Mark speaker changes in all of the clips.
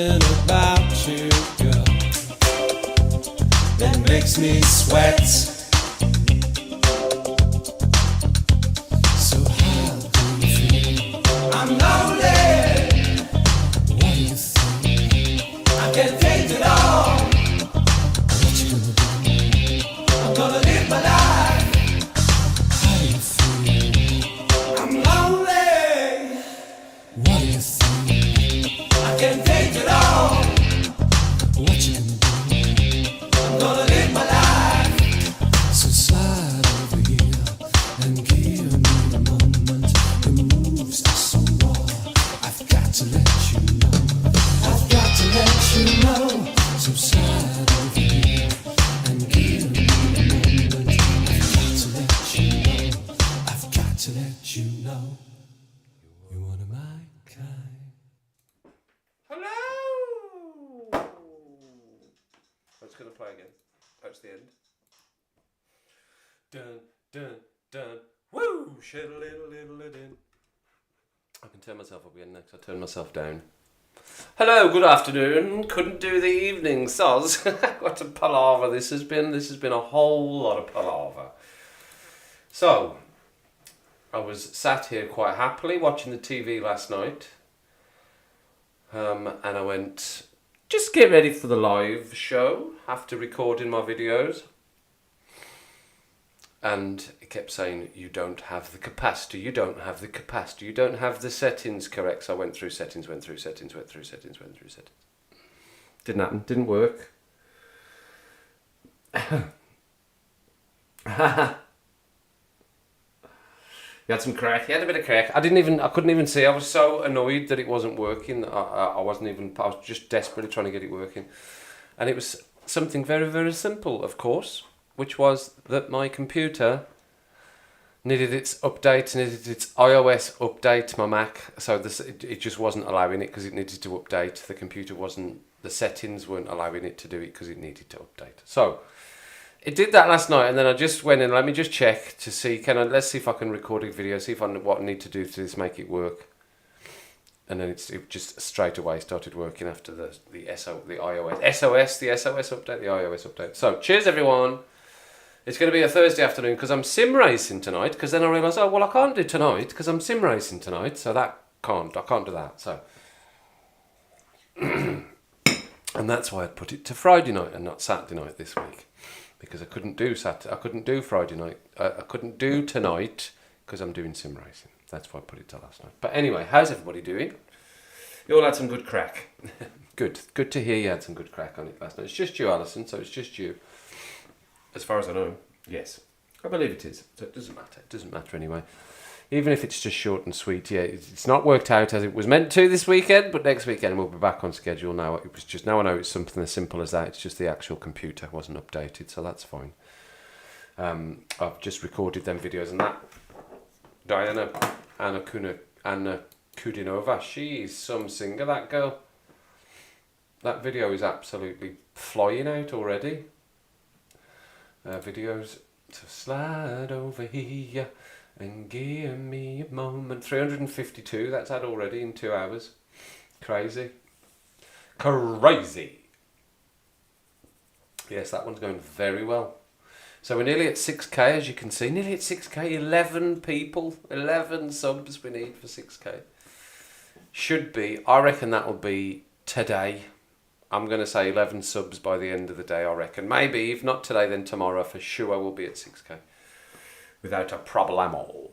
Speaker 1: something about you, girl, that makes me sweat. So how do you feel? I'm lonely. What do you think? I can't take it all. What you gonna do? I'm gonna live my life. How do you feel? I'm lonely. What do you think? I can't take it all. What you gonna do? I'm gonna live my life. So slide over here and give me a moment. Your moves are so raw. I've got to let you know. I've got to let you know. So slide over here and give me a moment. I've got to let you know. I've got to let you know. You wanna my kind.
Speaker 2: Hello! I'm just going to play again. That's the end. Dun, dun, dun. Woo! Shiddle-diddle-diddle-din. I can turn myself up again next. I turn myself down. Hello, good afternoon. Couldn't do the evening, soz. What a palaver this has been. This has been a whole lot of palaver. So, I was sat here quite happily watching the TV last night. And I went, just get ready for the live show after recording my videos. And it kept saying, you don't have the capacity, you don't have the capacity, you don't have the settings correct. So I went through settings, went through settings, went through settings, went through settings. Didn't happen, didn't work. He had some crack. He had a bit of crack. I couldn't even see. I was so annoyed that it wasn't working. I was just desperately trying to get it working. And it was something very, very simple, of course, which was that my computer needed its update, needed its iOS update, my Mac. So it just wasn't allowing it because it needed to update. The settings weren't allowing it to do it because it needed to update. So it did that last night, and then I just went in. Let me just check to see. Let's see if I can record a video. See if what I need to do to this make it work. And then it just straight away started working after the SOS update. So cheers everyone. It's going to be a Thursday afternoon because I'm sim racing tonight. Because then I realised, I can't do tonight because I'm sim racing tonight. So I can't do that. So. And that's why I put it to Friday night and not Saturday night this week. Because I couldn't do Saturday, I couldn't do Friday night, I couldn't do tonight because I'm doing sim racing. That's why I put it to last night. But anyway, how's everybody doing? You all had some good crack. Good to hear you had some good crack on it last night. It's just you, Alison, so it's just you. As far as I know, yes. I believe it is, so it doesn't matter anyway. Even if it's just short and sweet, yeah, it's not worked out as it was meant to this weekend, but next weekend we'll be back on schedule now. Now I know it's something as simple as that. It's just the actual computer wasn't updated, so that's fine. I've just recorded them videos and that. Anna Kudinova, she's some singer, that girl. That video is absolutely flying out already. Videos to slide over here. And give me a moment. 352, that's had already in 2 hours. Crazy. Yes, that one's going very well. So we're nearly at 6k, as you can see. Nearly at 6k, 11 people. 11 subs we need for 6k. Should be, I reckon that will be today. I'm going to say 11 subs by the end of the day, I reckon. Maybe, if not today, then tomorrow. For sure we'll be at 6k. Without a problemo.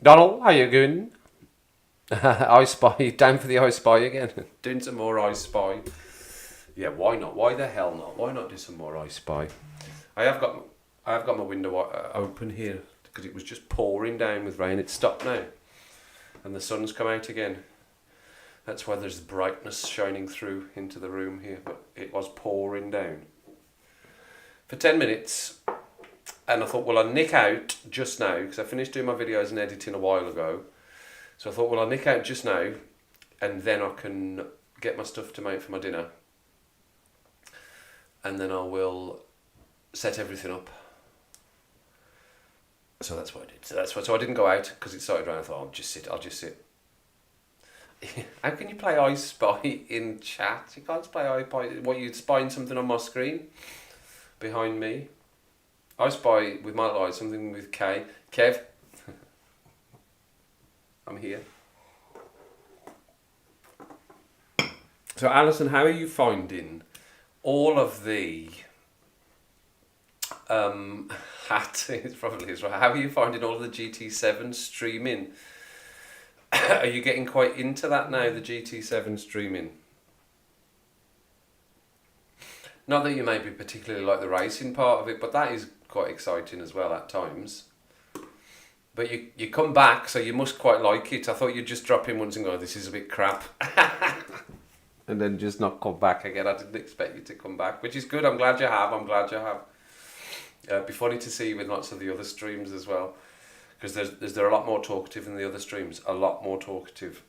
Speaker 2: Donald, how you going? I Spy, down for the I Spy again. Doing some more I Spy. Yeah, why not? Why the hell not? Why not do some more I Spy? I have got my window open here because it was just pouring down with rain. It's stopped now, and the sun's come out again. That's why there's brightness shining through into the room here. But it was pouring down for 10 minutes. And I thought, well, I'll nick out just now, because I finished doing my videos and editing a while ago. So I thought, well, I'll nick out just now, and then I can get my stuff to make for my dinner. And then I will set everything up. So that's what I did. So I didn't go out, because it started around. I thought, I'll just sit. How can you play I Spy in chat? You can't play I Spy. What, you're spying something on my screen behind me? I Spy with my light something with K. Kev, I'm here. So Alison, how are you finding all of the it probably is right. How are you finding all of the GT7 streaming? Are you getting quite into that now, the GT7 streaming? Not that you maybe particularly like the racing part of it, but that is quite exciting as well at times. But you come back, so you must quite like it. I thought you'd just drop in once and go, this is a bit crap. And then just not come back again. I didn't expect you to come back, which is good. I'm glad you have. It'd be funny to see you with lots of the other streams as well. Because they're a lot more talkative than the other streams. A lot more talkative.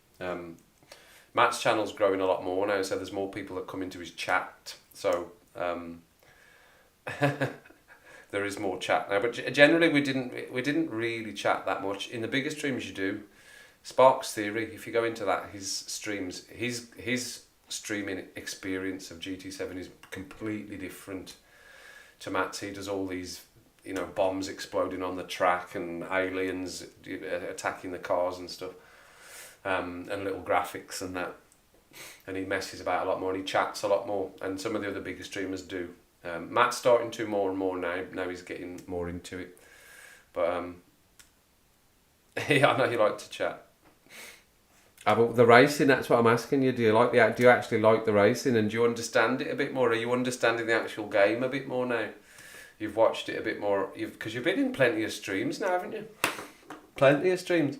Speaker 2: Matt's channel's growing a lot more now, so there's more people that come into his chat. So there is more chat now. But generally, we didn't really chat that much. In the bigger streams, you do. Sparks Theory. If you go into that, his streams, his streaming experience of GT7 is completely different to Matt's. He does all these, bombs exploding on the track and aliens attacking the cars and stuff, and little graphics and that. And he messes about a lot more and he chats a lot more. And some of the other bigger streamers do. Matt's starting to more and more now. Now he's getting more into it. But yeah, I know you like to chat. But the racing, that's what I'm asking you. Do you actually like the racing, and do you understand it a bit more? Are you understanding the actual game a bit more now? You've watched it a bit more, because you've been in plenty of streams now, haven't you? Plenty of streams.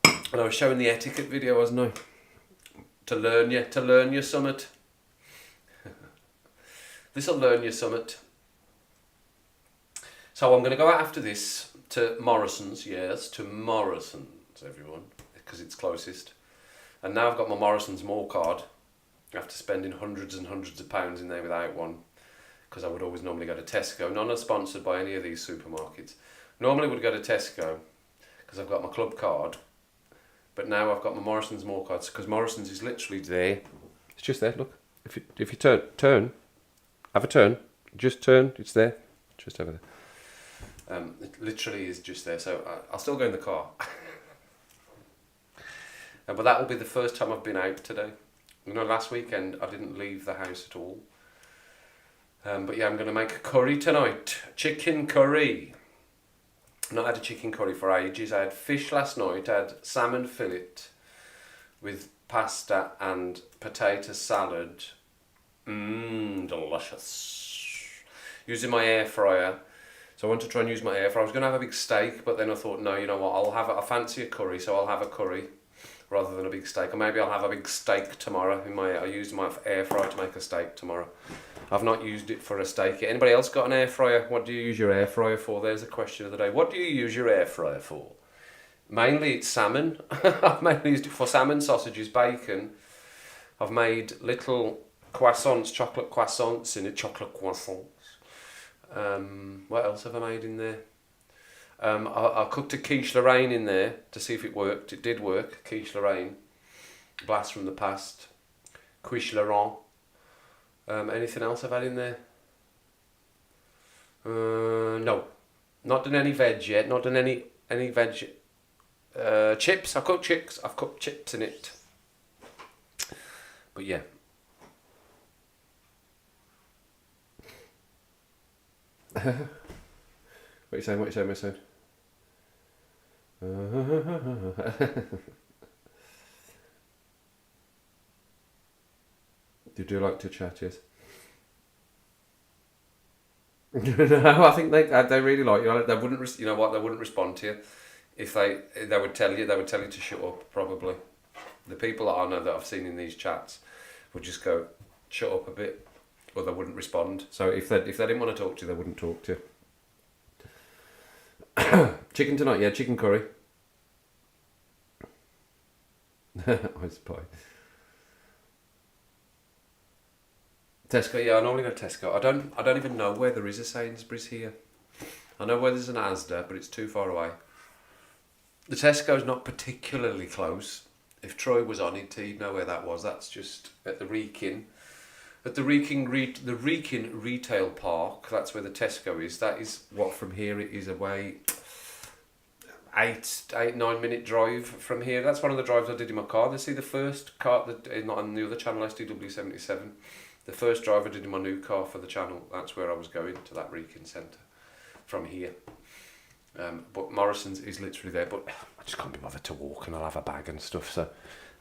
Speaker 2: And I was showing the etiquette video, wasn't I? To learn your summit. This'll learn your summit. So I'm going to go out after this to Morrison's, everyone, because it's closest. And now I've got my Morrison's More card, after spending hundreds and hundreds of pounds in there without one, because I would always normally go to Tesco. None are sponsored by any of these supermarkets. Normally would go to Tesco, because I've got my club card, but now I've got my Morrison's More cards, because Morrison's is literally there. It's just there, look. If you turn, have a turn, just turn, it's there, just over there. It literally is just there, so I'll still go in the car. But that will be the first time I've been out today. Last weekend I didn't leave the house at all. But yeah, I'm going to make a curry tonight. Chicken curry. I've not had a chicken curry for ages. I had fish last night. I had salmon fillet with pasta and potato salad. Delicious. Using my air fryer. So I want to try and use my air fryer. I was going to have a big steak, but then I thought, no, you know what, I fancy a curry, so I'll have a curry rather than a big steak. Or maybe I'll have a big steak tomorrow. I used my air fryer to make a steak tomorrow. I've not used it for a steak yet. Anybody else got an air fryer? What do you use your air fryer for? There's a question of the day. What do you use your air fryer for? Mainly it's salmon. I've mainly used it for salmon, sausages, bacon. I've made little croissants, chocolate croissants in it, chocolate croissants. What else have I made in there? I cooked a quiche Lorraine in there to see if it worked. It did work. Quiche Lorraine, blast from the past. Quiche Laurent. Anything else I've had in there? No, not done any veg yet. Not done any veg. Chips. I've cooked chips. I've cooked chips in it. But yeah. What are you saying? You do like to chat, yes? No, I think they really like you. They wouldn't, they wouldn't respond to you if they would tell you. They would tell you to shut up. Probably, the people that I know that I've seen in these chats would just go, shut up a bit. Or they wouldn't respond. So if they didn't want to talk to you, they wouldn't talk to you. Chicken tonight, yeah, chicken curry. I suppose. Tesco, yeah, I normally go to Tesco. I don't even know where there is a Sainsbury's here. I know where there's an Asda, but it's too far away. The Tesco's not particularly close. If Troy was on it, he'd know where that was. That's just at the Wrekin. At the Wrekin Retail Park, that's where the Tesco is. That is what from here it is away 9 minute drive from here. That's one of the drives I did in my car. They see the first car that not on the other channel, SDW77. The first drive I did in my new car for the channel. That's where I was going, to that Wrekin Centre from here. But Morrison's is literally there. But I just can't be bothered to walk, and I'll have a bag and stuff. So,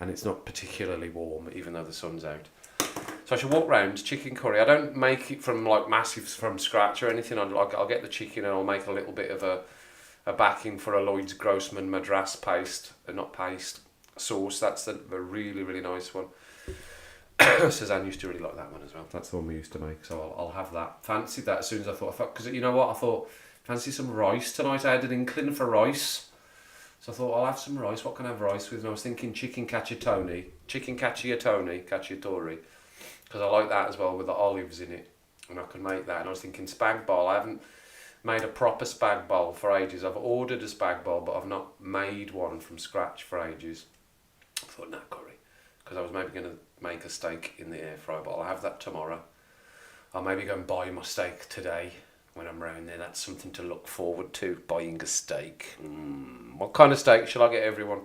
Speaker 2: and it's not particularly warm, even though the sun's out. So I should walk round chicken curry. I don't make it from like massive from scratch or anything. I'll get the chicken and I'll make a little bit of a backing for a Lloyd's Grossman Madras paste, not paste, sauce. That's a really, really nice one. Suzanne used to really like that one as well. That's the one we used to make, so I'll have that. Fancied that as soon as I thought, because you know what, I thought, fancy some rice tonight. I had an inkling for rice. So I thought, I'll have some rice. What can I have rice with? And I was thinking chicken cacciatore, because I like that as well with the olives in it. And I can make that. And I was thinking spag bowl. I haven't made a proper spag bowl for ages. I've ordered a spag bowl, but I've not made one from scratch for ages. I thought, nah, curry. Because I was maybe going to make a steak in the air fryer, but I'll have that tomorrow. I'll maybe go and buy my steak today when I'm round there. That's something to look forward to, buying a steak. What kind of steak shall I get, everyone?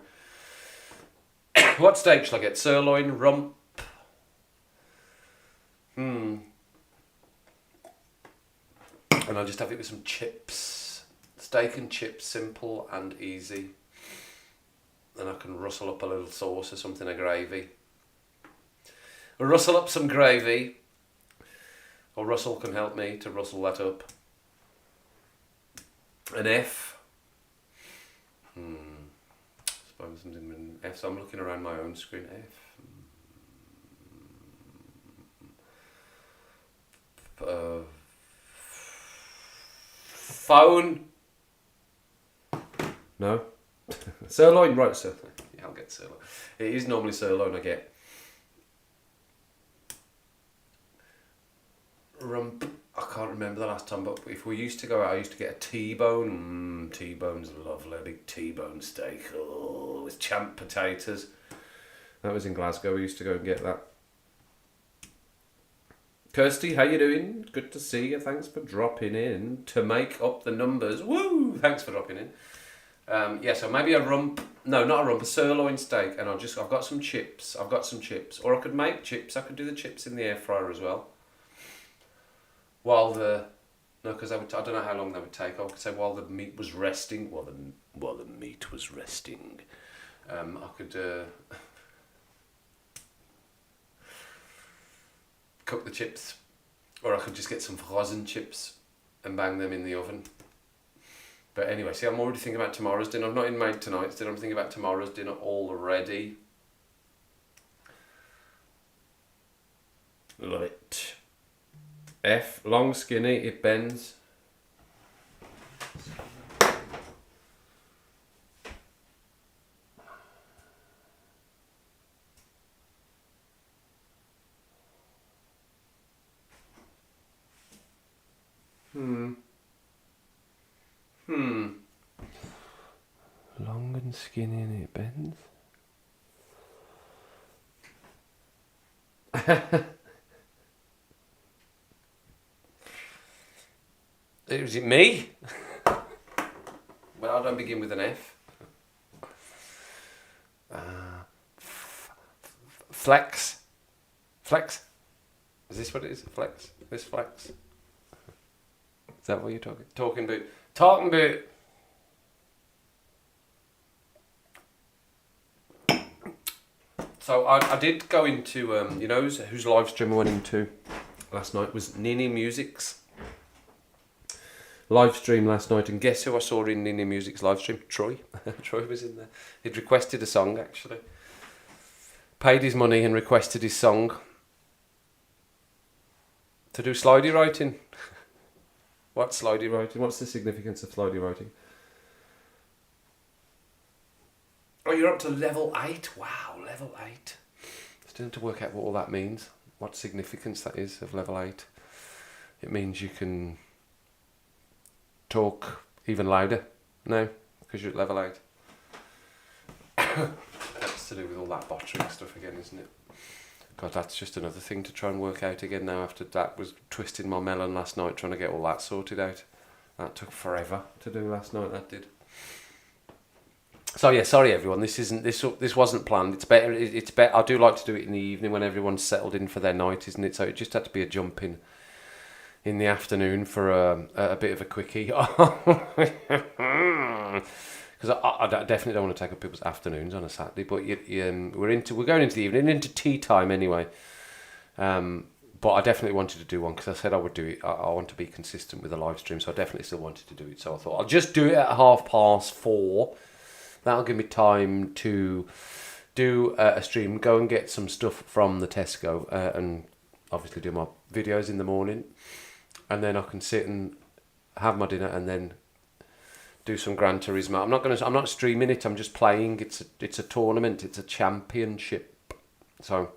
Speaker 2: What steak shall I get? Sirloin, rump? And I'll just have it with some chips. Steak and chips, simple and easy. And I can rustle up a little sauce or something, a gravy. Rustle up some gravy. Or Russell can help me to rustle that up. An F. Suppose something with an F. So I'm looking around my own screen. F. Phone. No. Sirloin, right, sirloin. Yeah, I'll get sirloin. It is normally sirloin I get. Rump. I can't remember the last time, but if we used to go out, I used to get a T-bone. T-bone's lovely, a big T-bone steak. Oh, with champ potatoes. That was in Glasgow. We used to go and get that. Kirsty, how you doing? Good to see you. Thanks for dropping in to make up the numbers. Woo! Thanks for dropping in. So maybe a rump. No, not a rump. A sirloin steak, and I've got some chips. Or I could make chips. I could do the chips in the air fryer as well. Because I don't know how long they would take. I could say while the meat was resting. While the meat was resting, I could cook the chips, or I could just get some frozen chips and bang them in the oven. But anyway, see, I'm already thinking about tomorrow's dinner. I've not even made tonight's dinner. I'm thinking about tomorrow's dinner already. Love it. F, long, skinny, it bends. Long and skinny and it bends. Is it me? Well, I don't begin with an F. Flex. Flex. Is this what it is? Flex. This flex. Is that what you're talking? Talking about. So I did go into whose live stream I went into last night was Nini Music's live stream last night, and guess who I saw in Nini Music's live stream? Troy. Troy was in there. He'd requested a song, actually. Paid his money and requested his song to do slidey writing. What's slidey writing? What's the significance of slidey writing? Oh, you're up to level 8? Wow, level 8. Still have to work out what all that means. What significance that is of level 8. It means you can talk even louder now because you're at level 8. That's to do with all that bottering stuff again, isn't it? God, that's just another thing to try and work out again now. After that was twisting my melon last night, trying to get all that sorted out. That took forever to do last night. That did. So yeah, sorry everyone. This wasn't planned. It's better. It's better. I do like to do it in the evening when everyone's settled in for their night, isn't it? So it just had to be a jump in the afternoon for a bit of a quickie. Because I definitely don't want to take up people's afternoons on a Saturday. But we're going into the evening, into tea time anyway. But I definitely wanted to do one because I said I would do it. I want to be consistent with the live stream, so I definitely still wanted to do it. So I thought I'll just do it at 4:30. That'll give me time to do a stream, go and get some stuff from the Tesco, and obviously do my videos in the morning, and then I can sit and have my dinner and then do some Gran Turismo. I'm not streaming it. I'm just playing. It's a tournament. It's a championship. So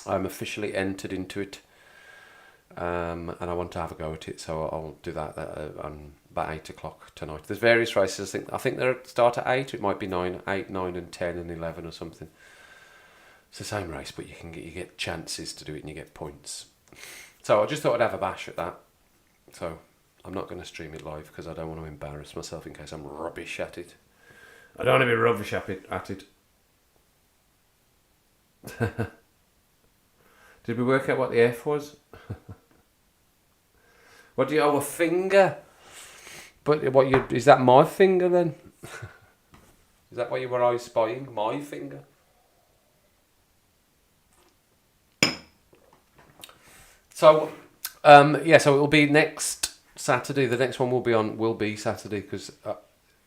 Speaker 2: I'm officially entered into it, and I want to have a go at it. So I'll do that on about 8 o'clock tonight. There's various races. I think they start at 8. It might be 9, and 10, and 11 or something. It's the same race, but you get chances to do it and you get points. So I just thought I'd have a bash at that. So I'm not going to stream it live because I don't want to embarrass myself in case I'm rubbish at it. I don't want to be rubbish at it. Did we work out what the F was? What do you... Oh, a finger. But is that my finger then? Is that what you were I spying? My finger? So, so it will be next Saturday. The next one will be Saturday because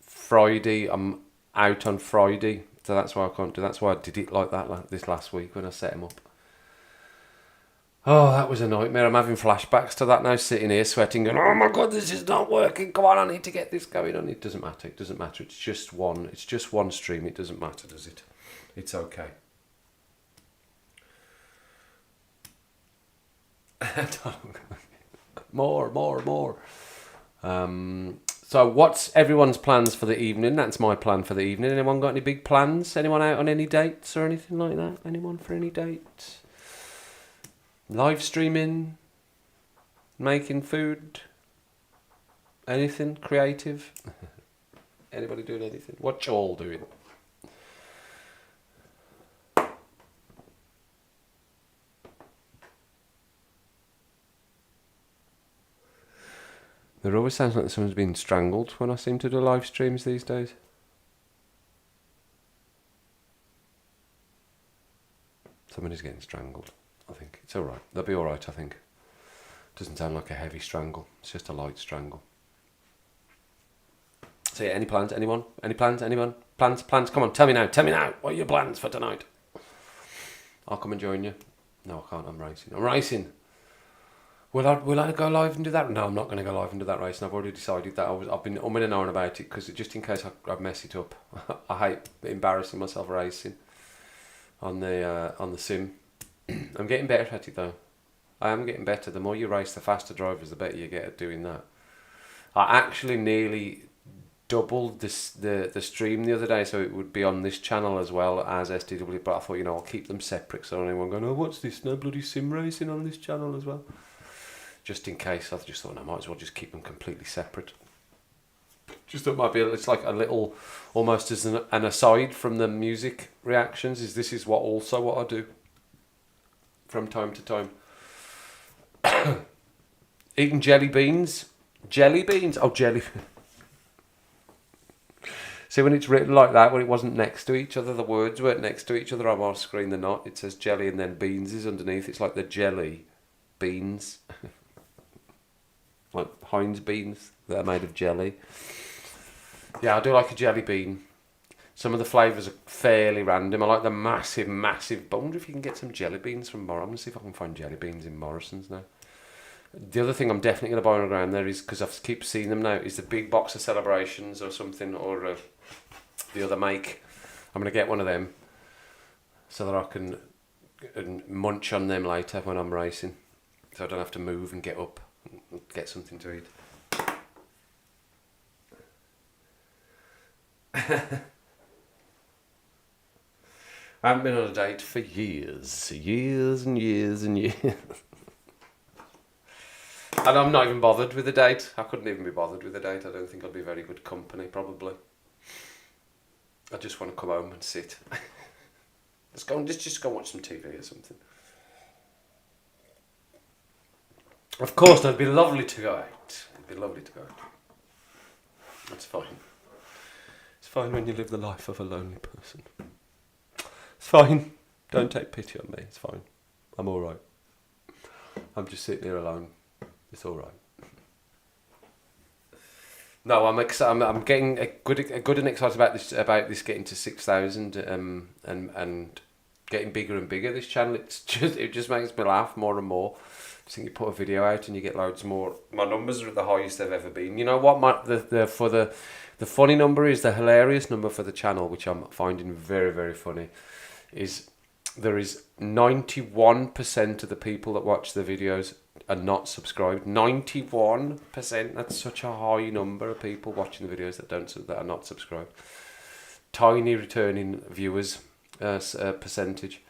Speaker 2: Friday, I'm out on Friday. So that's why I can't do. That's why I did it like that this last week when I set him up. Oh, that was a nightmare. I'm having flashbacks to that now, sitting here sweating, going, oh my God, this is not working. Come on, I need to get this going on. It doesn't matter. It's just one stream. It doesn't matter, does it? It's okay. More. So what's everyone's plans for the evening? That's my plan for the evening. Anyone got any big plans? Anyone out on any dates or anything like that? Anyone for any dates? Live streaming, making food, anything creative? Anybody doing anything? What you all doing? There always sounds like someone's been strangled when I seem to do live streams these days. Somebody's getting strangled. I think it's alright. They'll be alright, I think. Doesn't sound like a heavy strangle. It's just a light strangle. So yeah, any plans? Anyone? Any plans? Anyone? Plans? Come on, tell me now. What are your plans for tonight? I'll come and join you. No, I can't. I'm racing. Will I go live and do that? No, I'm not going to go live and do that race. And I've already decided that. I've been umming and ahhing about it because just in case I mess it up. I hate embarrassing myself racing on the sim. I'm getting better at it though. I am getting better. The more you race, the faster drivers, the better you get at doing that. I actually nearly doubled the stream the other day, so it would be on this channel as well as SDW. But I thought, I'll keep them separate, so anyone going, oh, what's this? No bloody sim racing on this channel as well. Just in case, I just thought I might as well just keep them completely separate. Just thought it might be. It's like a little, almost as an aside from the music reactions. This is what I do. From time to time. Eating jelly beans. Oh, jelly. See, when it's written like that, when it wasn't next to each other, the words weren't next to each other on my screen, they're not. It says jelly and then beans is underneath. It's like the jelly beans. Like Heinz beans that are made of jelly. Yeah, I do like a jelly bean. Some of the flavours are fairly random. I like the massive, but I wonder if you can get some jelly beans from Morrison's. I'm going to see if I can find jelly beans in Morrison's now. The other thing I'm definitely going to buy on the ground there is, because I keep seeing them now, is the big box of Celebrations or something, or the other make. I'm going to get one of them so that I can munch on them later when I'm racing. So I don't have to move and get up and get something to eat. I haven't been on a date for years and years and years. And I'm not even bothered with a date. I couldn't even be bothered with a date. I don't think I'd be very good company, probably. I just want to come home and sit. Let's go and just go watch some TV or something. Of course, it'd be lovely to go out. It'd be lovely to go out. That's fine. It's fine when you live the life of a lonely person. It's fine. Don't take pity on me. It's fine. I'm all right. I'm just sitting here alone. It's all right. No, I'm getting a good and excited about this getting to 6,000 and getting bigger and bigger. This channel, it just makes me laugh more and more. I think you put a video out and you get loads more. My numbers are at the highest they've ever been. You know what? The funny number is the hilarious number for the channel, which I'm finding very, very funny. Is there is 91% of the people that watch the videos are not subscribed. 91%. That's such a high number of people watching the videos that are not subscribed. Tiny returning viewers percentage.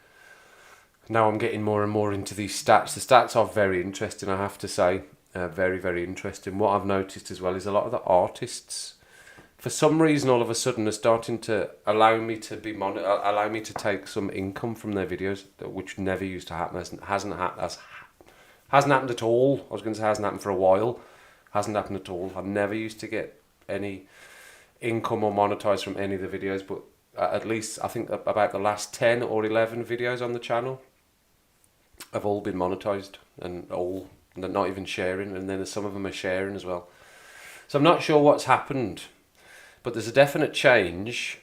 Speaker 2: Now I'm getting more and more into these stats. The stats are very interesting, I have to say. Very, very interesting. What I've noticed as well is a lot of the artists, for some reason, all of a sudden, are starting to allow me to take some income from their videos, which never used to happen. Hasn't happened at all. I was going to say hasn't happened for a while. Hasn't happened at all. I never used to get any income or monetized from any of the videos, but at least I think about the last 10 or 11 videos on the channel have all been monetized, and they're not even sharing, and then some of them are sharing as well. So I'm not sure what's happened, but there's a definite change.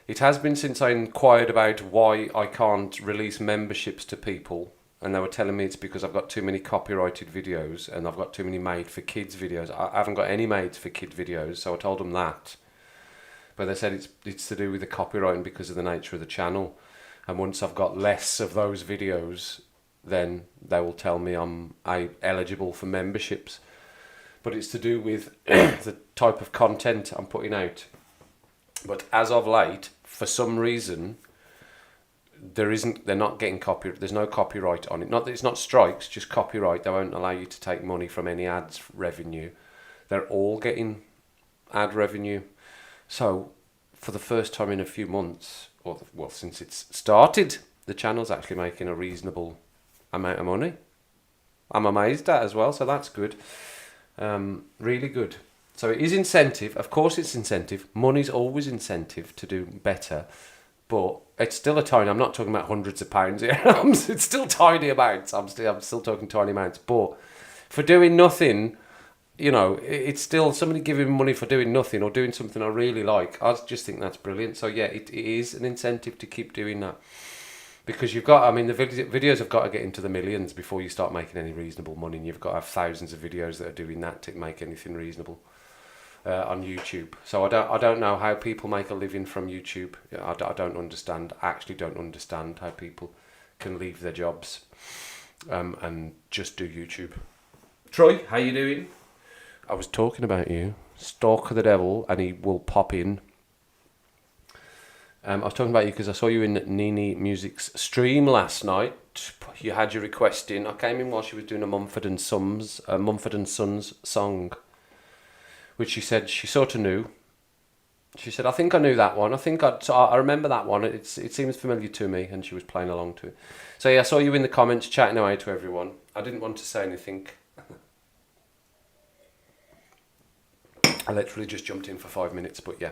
Speaker 2: It has been since I inquired about why I can't release memberships to people, and they were telling me it's because I've got too many copyrighted videos and I've got too many made for kids videos. I haven't got any made for kid videos, so I told them that. But they said it's to do with the copyright because of the nature of the channel. And once I've got less of those videos, then they will tell me I'm eligible for memberships. But it's to do with the type of content I'm putting out. But as of late, for some reason, they're not getting copyright. There's no copyright on it. Not that it's not strikes, just copyright. They won't allow you to take money from any ads revenue. They're all getting ad revenue. So, for the first time in a few months, since it's started, the channel's actually making a reasonable amount of money. I'm amazed at as well, so that's good. Really good. So it is incentive. Of course it's incentive. Money's always incentive to do better. But it's still a tiny, I'm not talking about hundreds of pounds here. It's still tiny amounts. I'm still talking tiny amounts. But for doing nothing, it's still somebody giving me money for doing nothing or doing something I really like. I just think that's brilliant. So yeah, it is an incentive to keep doing that. Because the videos have got to get into the millions before you start making any reasonable money. And you've got to have thousands of videos that are doing that to make anything reasonable on YouTube. So I don't know how people make a living from YouTube. I don't understand. I actually don't understand how people can leave their jobs and just do YouTube. Troy, how you doing? I was talking about you. Stalk of the devil, and he will pop in. I was talking about you because I saw you in Nini Music's stream last night. You had your request in. I came in while she was doing a Mumford and Sons song, which she said she sort of knew. She said, I think I knew that one. I remember that one. It seems familiar to me, and she was playing along to it. So yeah, I saw you in the comments chatting away to everyone. I didn't want to say anything. I literally just jumped in for 5 minutes, but yeah.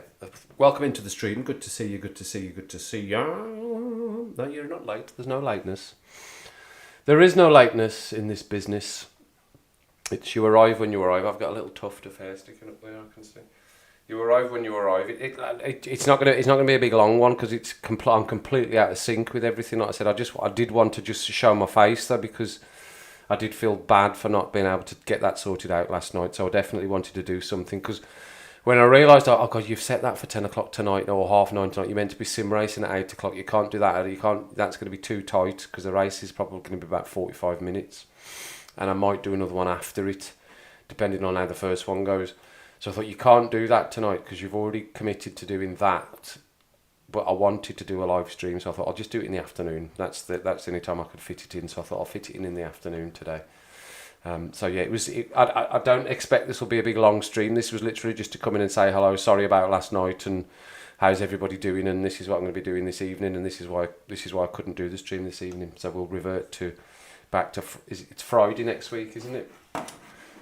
Speaker 2: Welcome into the stream. Good to see you, good to see you, good to see you. No, you're not late. There's no lateness. There is no lateness in this business. It's you arrive when you arrive. I've got a little tuft of hair sticking up there, I can see. You arrive when you arrive. It's not gonna be a big long one because I'm completely out of sync with everything. Like I said, I did want to just show my face though, because I did feel bad for not being able to get that sorted out last night. So I definitely wanted to do something, because when I realised, oh God, you've set that for 10 o'clock tonight or 9:30 tonight. You're meant to be sim racing at 8 o'clock. You can't do that. That's going to be too tight because the race is probably going to be about 45 minutes. And I might do another one after it, depending on how the first one goes. So I thought, you can't do that tonight because you've already committed to doing that but I wanted to do a live stream, so I thought I'll just do it in the afternoon. That's the only time I could fit it in, so I thought I'll fit it in the afternoon today. So yeah, I don't expect this will be a big long stream. This was literally just to come in and say hello, sorry about last night, and how's everybody doing, and this is what I'm going to be doing this evening, and this is why I couldn't do the stream this evening. So we'll revert back to it's Friday next week, isn't it?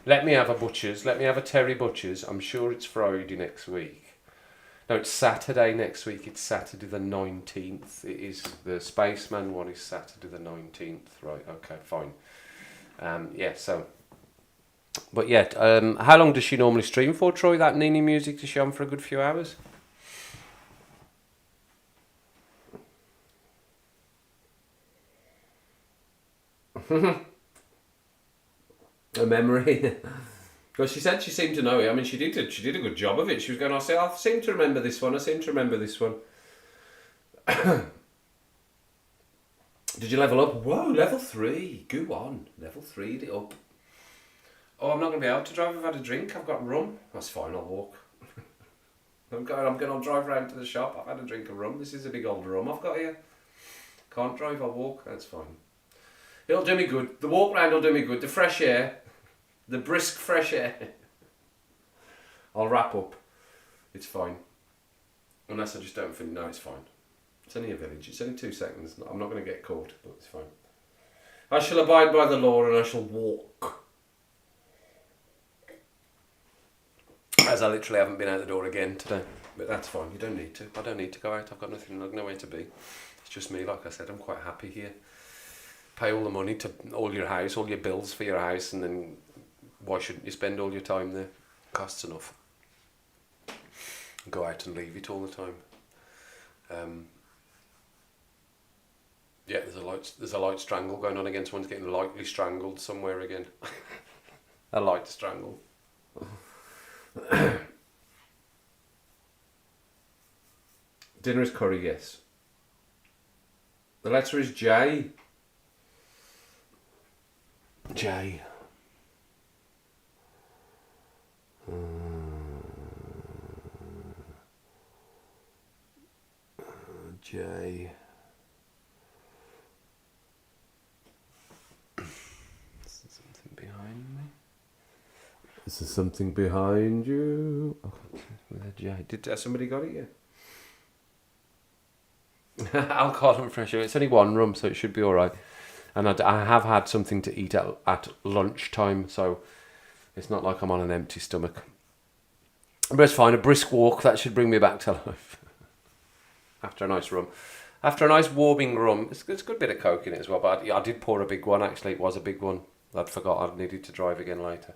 Speaker 2: Let me have a Butcher's. Let me have a Terry Butcher's. I'm sure it's Friday next week. No, it's Saturday next week. It's Saturday the 19th. It is the Spaceman one is Saturday the 19th. Right, okay, fine. Yeah, so... But yeah, how long does she normally stream for, Troy? That Nini music, does she on for a good few hours? A memory. Well, she said she seemed to know it. I mean, she did a good job of it. She was going, I seem to remember this one. Did you level up? Whoa, level 3. Go on. Level 3'd it up. Oh, I'm not going to be able to drive. I've had a drink. I've got rum. That's fine, I'll walk. I'm going to drive round to the shop. I've had a drink of rum. This is a big old rum I've got here. Can't drive, I'll walk. That's fine. It'll do me good. The walk round will do me good. The fresh air. The brisk fresh air. I'll wrap up. It's fine. Unless I just don't feel... No, it's fine. It's only a village. It's only 2 seconds. I'm not going to get caught, but it's fine. I shall abide by the law and I shall walk. As I literally haven't been out the door again today. But that's fine. You don't need to. I don't need to go out. I've got nothing, nowhere to be. It's just me, like I said. I'm quite happy here. Pay all the money to all your house, all your bills for your house, and then why shouldn't you spend all your time there? Costs enough. Go out and leave it all the time. Yeah, there's a light strangle going on again. Someone's getting lightly strangled somewhere again. A light strangle. Dinner is curry, yes. The letter is J. J. J. Something behind me. Is there something behind you? Oh, with a J. Did somebody got it yet? Alcohol and fresh air. It's only one rum, so it should be all right. And I have had something to eat at lunchtime, so it's not like I'm on an empty stomach. But it's fine. A brisk walk, that should bring me back to life. After a nice rum. After a nice warming rum. It's a good bit of coke in it as well, but I did pour a big one, actually. It was a big one. I'd forgot I needed to drive again later.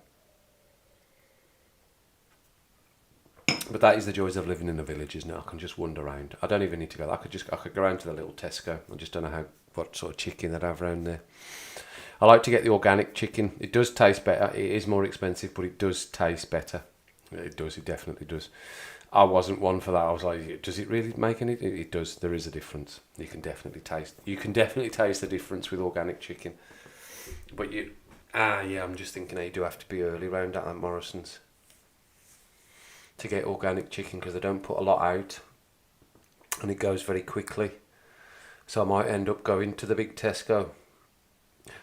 Speaker 2: But that is the joys of living in a village, isn't it? I can just wander around. I don't even need to go. I could go around to the little Tesco. I just don't know what sort of chicken they'd have around there. I like to get the organic chicken. It does taste better. It is more expensive, but it does taste better. It does. It definitely does. I wasn't one for that. I was like, does it really make any? It does. There is a difference. You can definitely taste the difference with organic chicken. But I'm just thinking, you do have to be early round at Morrison's to get organic chicken, because they don't put a lot out and it goes very quickly. So I might end up going to the big Tesco.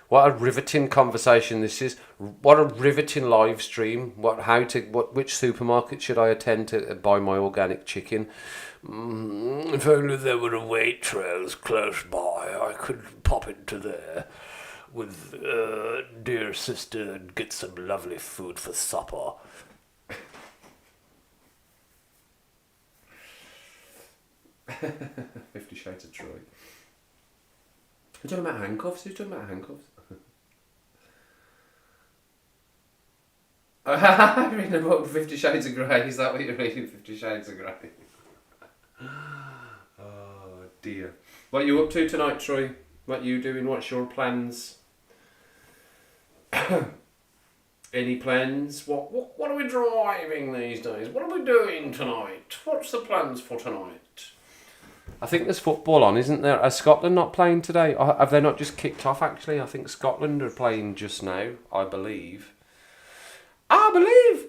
Speaker 2: What a riveting conversation this is. What a riveting live stream. Which supermarket should I attend to buy my organic chicken? If only there were a Waitrose close by, I could pop into there with dear sister and get some lovely food for supper. 50 Shades of Troy. You're talking about handcuffs? Who's talking about handcuffs? I'm reading a book, 50 Shades of Grey. Is that what you're reading, 50 Shades of Grey? Oh dear. What are you up to tonight, Troy? What are you doing? What's your plans? Any plans? What are we driving these days? What are we doing tonight? What's the plans for tonight? I think there's football on, isn't there? Is Scotland not playing today? Have they not just kicked off, actually? I think Scotland are playing just now, I believe. I believe!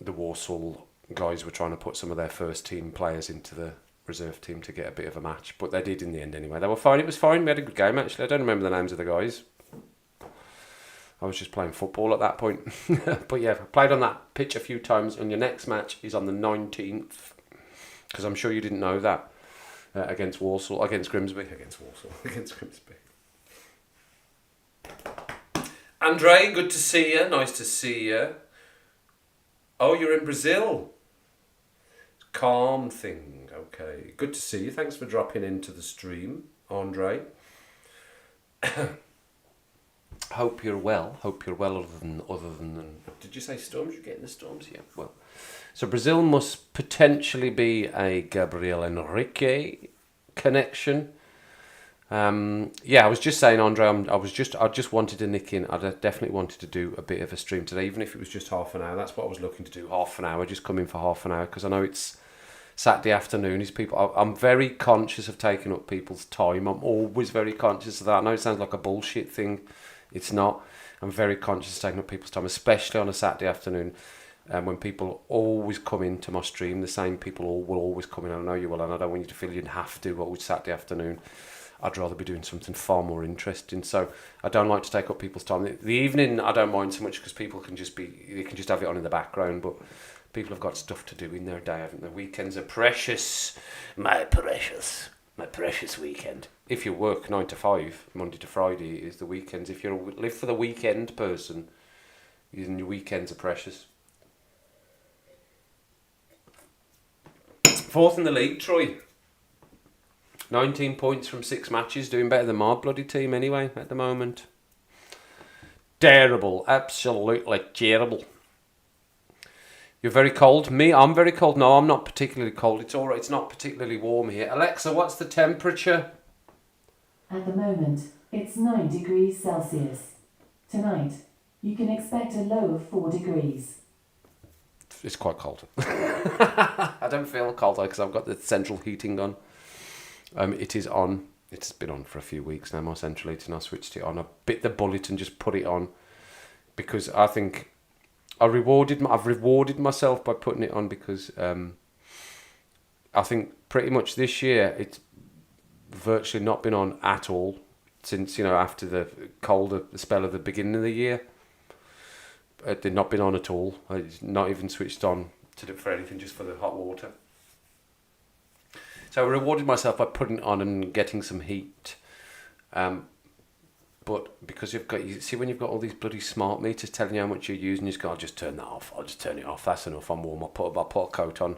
Speaker 2: the Walsall guys were trying to put some of their first team players into the reserve team to get a bit of a match, but they did in the end anyway. They were fine. It was fine. We had a good game actually. I don't remember the names of the guys. I was just playing football at that point. But yeah, I played on that pitch a few times, and your next match is on the 19th, because I'm sure you didn't know that, against Grimsby. Andre, good to see you. Nice to see you. Oh, you're in Brazil. Calm thing. Okay, good to see you. Thanks for dropping into the stream, Andre. Hope you're well. Other than. Did you say storms? You're getting the storms? Yeah. Well, so Brazil must potentially be a Gabriel Henrique connection. Yeah, I was just saying, Andre. I just wanted to nick in. I definitely wanted to do a bit of a stream today, even if it was just half an hour. That's what I was looking to do. Half an hour. Just come in for half an hour, because I know it's Saturday afternoon. I'm very conscious of taking up people's time. I'm always very conscious of that. I know it sounds like a bullshit thing. It's not. I'm very conscious of taking up people's time, especially on a Saturday afternoon, when people always come into my stream. The same people will always come in. I know you will, and I don't want you to feel you have to always Saturday afternoon. I'd rather be doing something far more interesting. So I don't like to take up people's time. The evening I don't mind so much, because people can just have it on in the background, but people have got stuff to do in their day, haven't they? Weekends are precious. My precious weekend. If you work 9 to 5, Monday to Friday is the weekends. If you live for the weekend person, then your weekends are precious. 4th in the league, Troy. 19 points from 6 matches, doing better than my bloody team anyway at the moment. Terrible, absolutely terrible. You're very cold. Me, I'm very cold. No, I'm not particularly cold. It's alright. It's not particularly warm here. Alexa, what's the temperature?
Speaker 3: At the moment, it's 9 degrees Celsius. Tonight, you can expect a low of 4 degrees.
Speaker 2: It's quite cold. I don't feel cold because I've got the central heating on. It is on. It's been on for a few weeks now, my central heating. I switched it on. I bit the bullet and just put it on, because I think I've rewarded myself by putting it on, because I think pretty much this year it's virtually not been on at all since, after the colder spell of the beginning of the year. It did not been on at all. It's not even switched on for anything, just for the hot water. So I rewarded myself by putting it on and getting some heat. But because when you've got all these bloody smart meters telling you how much you're using, you just go, I'll just turn that off. I'll just turn it off. That's enough. I'm warm. I'll put a coat on.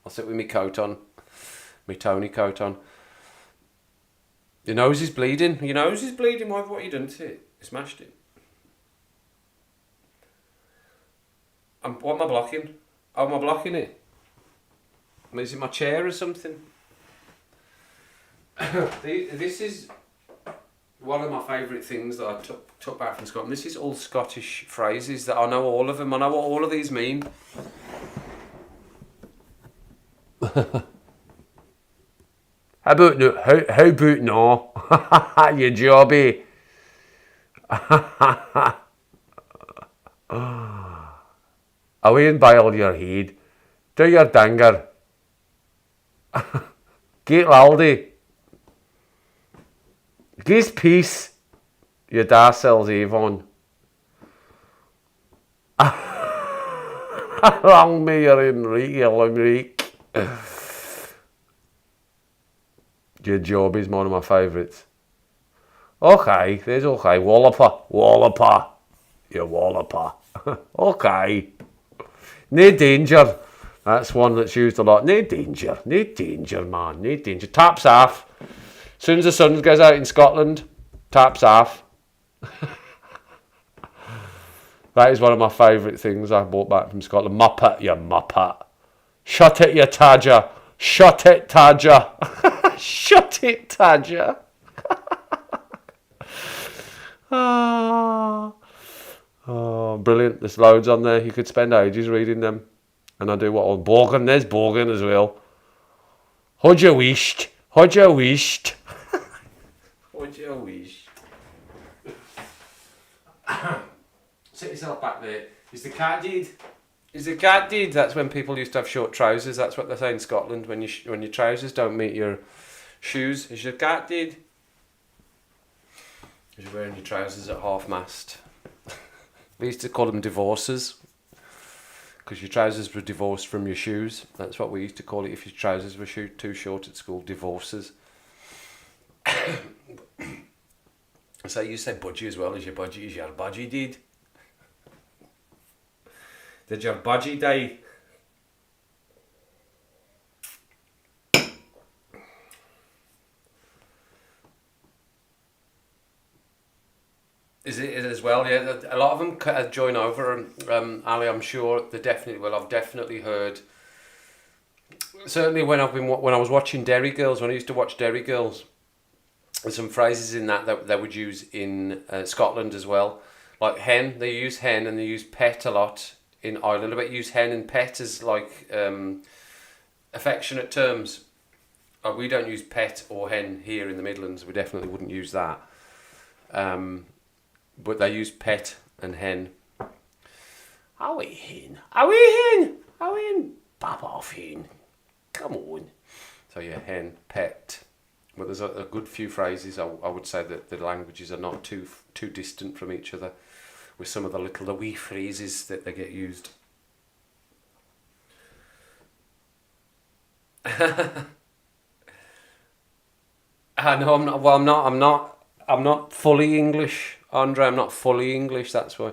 Speaker 2: I'll sit with my coat on. My Tony coat on. Your nose is bleeding. What have you done to it? You smashed it. What am I blocking? Oh, am I blocking it? Is it my chair or something? This is one of my favourite things that I took back from Scotland. This is all Scottish phrases that I know all of them. I know what all of these mean. How about no? You jobby. Away and boil your head. Do your danger. Get laldy. Gives peace. You darsells Avon. Wrong me, you're Enrique. Your job is one of my favourites. Okay, there's okay. Walloper. You walloper. Okay. No danger. That's one that's used a lot. No danger, man. No danger. Taps off. As soon as the sun goes out in Scotland, taps off. That is one of my favourite things I brought back from Scotland. Muppet, you muppet. Shut it, you tadger. Shut it, tadger. Shut it, tadger. Oh, brilliant. There's loads on there. You could spend ages reading them. And I do what? Oh, Borgen. There's Borgen as well. Hod you wished. Hod you wished. Hod you wished. Sit yourself back there. Is the cat dead? Is it gated? That's when people used to have short trousers. That's what they say in Scotland. When your trousers don't meet your shoes, is your gated? Because you're wearing your trousers at half mast. We used to call them divorces. Because your trousers were divorced from your shoes. That's what we used to call it if your trousers were too short at school. Divorces. So you say budgie as well as your budgie. Is your budgie did? Did your budgie die? Is it as well? Yeah, a lot of them join over. Ali, I'm sure they definitely will. I've definitely heard. Certainly, when I was watching Derry Girls, when I used to watch Derry Girls, there's some phrases in that they would use in Scotland as well. Like hen, they use hen, and they use pet a lot in Ireland. But use hen and pet as like affectionate terms. We don't use pet or hen here in the Midlands. We definitely wouldn't use that. But they use pet and hen. Are we hen? Are we hen? Are we hen? Bab off hen. Come on. So yeah, hen, pet. But there's a good few phrases. I would say that the languages are not too distant from each other, with some of the wee phrases that they get used. I know I'm not. Well, I'm not fully English, Andre. I'm not fully English. That's why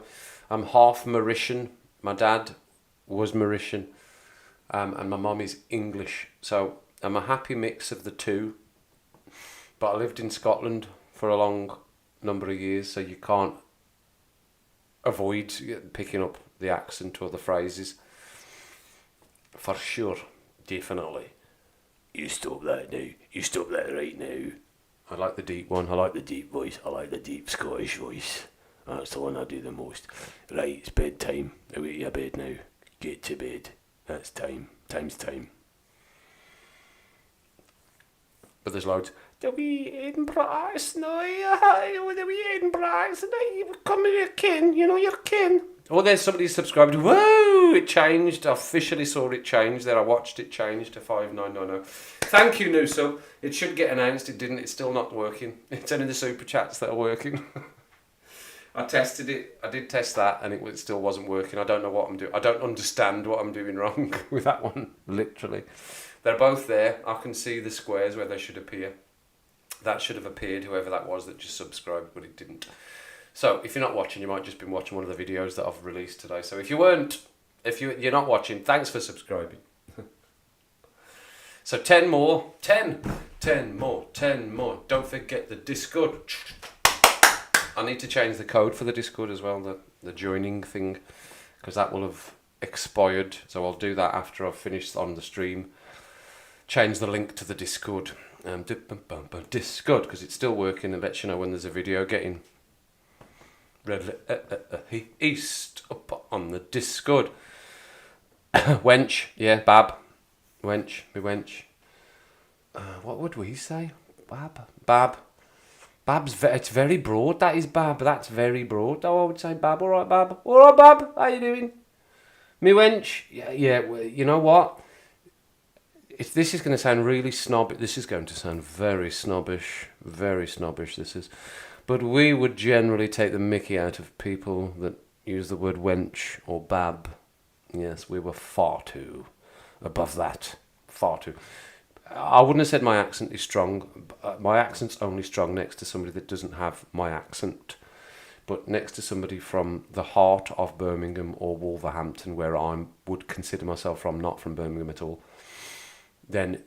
Speaker 2: I'm half Mauritian. My dad was Mauritian, and my mum is English. So I'm a happy mix of the two. But I lived in Scotland for a long number of years, so you can't avoid picking up the accent or the phrases. For sure, definitely. You stop that now. You stop that right now. I like the deep one. I like the deep voice. I like the deep Scottish voice. That's the one I do the most. Right, it's bedtime. Away to your bed now. Get to bed. That's time. Time's time. But there's loads. The wee Edinburghs now. The wee Edinburghs now. Come with your kin. You know your kin. Oh, there's somebody subscribed. Whoa! It changed. I officially saw it change there. I watched it change to 5990. Thank you, new sub. It should get announced. It didn't. It's still not working. It's only the super chats that are working. I tested it. I did test that, and it still wasn't working. I don't know what I'm doing. I don't understand what I'm doing wrong with that one. Literally, they're both there. I can see the squares where they should appear. That should have appeared, whoever that was that just subscribed, but it didn't. So if you're not watching, you might just been watching one of the videos that I've released today. So if you're not watching, thanks for subscribing. So 10 more, 10 more. Don't forget the Discord. I need to change the code for the Discord as well, the joining thing, because that will have expired. So I'll do that after I've finished on the stream. Change the link to the Discord. Discord, because it's still working and lets you know when there's a video getting east up on the Discord. Wench, yeah, bab. Wench, me wench. What would we say? Bab. Bab's it's very broad. That is bab. That's very broad. Oh, I would say bab. All right, bab. All right, bab. How you doing? Me wench. Yeah. Well, you know what? This is going to sound really snob. This is going to sound very snobbish. Very snobbish. This is. But we would generally take the mickey out of people that use the word wench or bab. Yes, we were far too above that. Far too. I wouldn't have said my accent is strong. My accent's only strong next to somebody that doesn't have my accent. But next to somebody from the heart of Birmingham or Wolverhampton, where I would consider myself from, not from Birmingham at all, then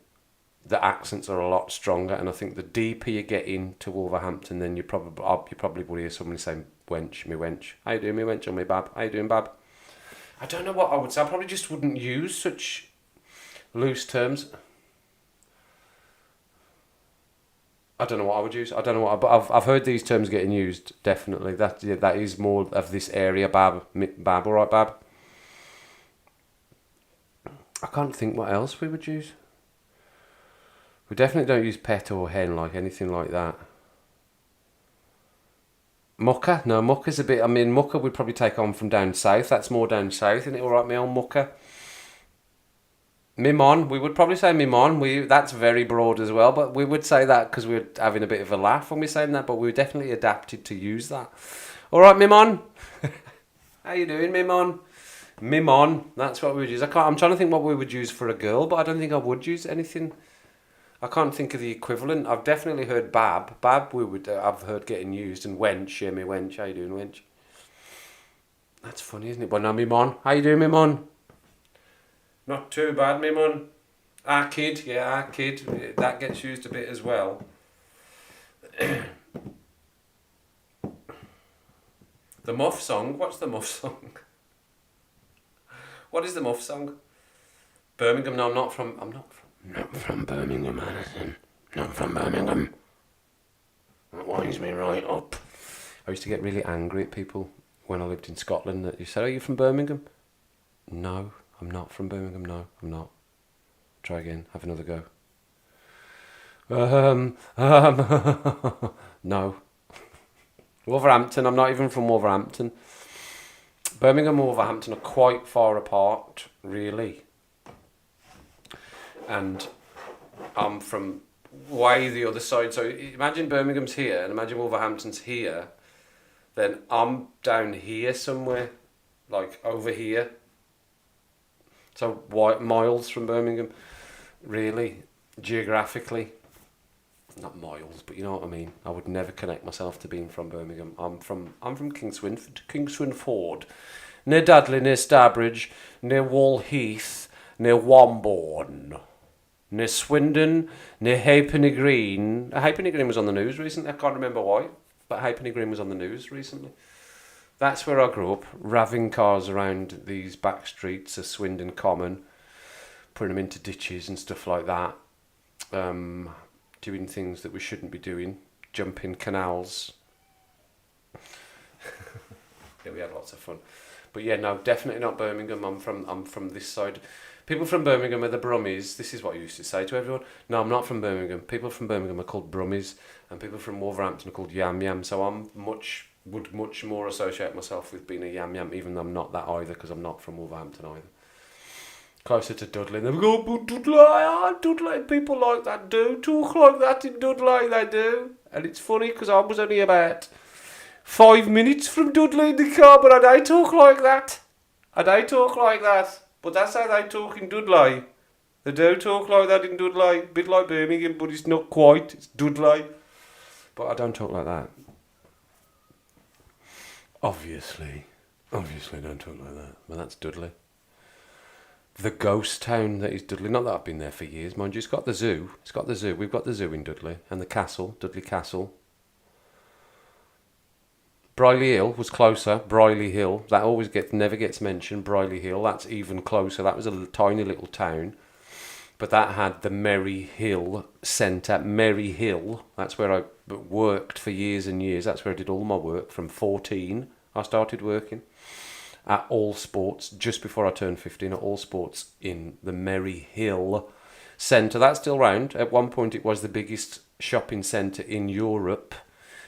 Speaker 2: the accents are a lot stronger. And I think the deeper you get into Wolverhampton, then you probably will hear somebody saying wench, me wench. How you doing, me wench, or me bab? How you doing, bab? I don't know what I would say. I probably just wouldn't use such loose terms. I don't know what I would use. I don't know but I've heard these terms getting used. Definitely, that is more of this area. Bab, all right, bab. I can't think what else we would use. We definitely don't use pet or hen, like anything like that. Mucker? No, Mucker's a bit... I mean, Mucker would probably take on from down south. That's more down south, isn't it? All right, me old Mucker. Mimon. We would probably say Mimon. That's very broad as well, but we would say that because we're having a bit of a laugh when we're saying that, but we definitely adapted to use that. All right, Mimon. How you doing, Mimon? Mimon. That's what we would use. I'm trying to think what we would use for a girl, but I don't think I would use anything... I can't think of the equivalent. I've definitely heard bab. Bab I've heard getting used, and wench, yeah, me wench. How you doing, wench? That's funny, isn't it? But no, me mon. How you doing, me mon? Not too bad, me mon. Our kid, yeah, our kid. That gets used a bit as well. The Muff song. What's the Muff song? What is the Muff song? Birmingham. No, I'm not from Birmingham, Madison. Not from Birmingham. That winds me right up. I used to get really angry at people when I lived in Scotland that you said, "Are you from Birmingham?" No, I'm not from Birmingham. No, I'm not. Try again. Have another go. No. Wolverhampton. I'm not even from Wolverhampton. Birmingham and Wolverhampton are quite far apart, really. And I'm from way the other side. So imagine Birmingham's here and imagine Wolverhampton's here. Then I'm down here somewhere, like over here. So miles from Birmingham, really, geographically. Not miles, but you know what I mean. I would never connect myself to being from Birmingham. I'm from Kingswinford, near Dudley, near Starbridge, near Wall Heath, near Wombourne. Near Swindon, near Halfpenny Green. Halfpenny Green was on the news recently. I can't remember why, but Halfpenny Green was on the news recently. That's where I grew up, raving cars around these back streets of Swindon Common, putting them into ditches and stuff like that, doing things that we shouldn't be doing, jumping canals. Yeah, we had lots of fun. But yeah, no, definitely not Birmingham. I'm from this side. People from Birmingham are the Brummies. This is what I used to say to everyone. No, I'm not from Birmingham. People from Birmingham are called Brummies, and people from Wolverhampton are called Yam Yam. So would much more associate myself with being a Yam Yam, even though I'm not that either, because I'm not from Wolverhampton either. Closer to Dudley. And they go, but Dudley, people like that do talk like that in Dudley, they do. And it's funny because I was only about 5 minutes from Dudley in the car, but I don't talk like that. But that's how they talk in Dudley. They do talk like that in Dudley. A bit like Birmingham, but it's not quite. It's Dudley. But I don't talk like that. Obviously I don't talk like that. But that's Dudley. The ghost town that is Dudley. Not that I've been there for years, mind you. It's got the zoo. We've got the zoo in Dudley. And the castle, Dudley Castle. Brierley Hill was closer. Brierley Hill, that never gets mentioned. Brierley Hill, that's even closer. That was a tiny little town, but that had the Merry Hill Centre. Merry Hill, that's where I worked for years and years. That's where I did all my work. From 14, I started working at All Sports just before I turned 15. At All Sports in the Merry Hill Centre. That's still round. At one point, it was the biggest shopping centre in Europe.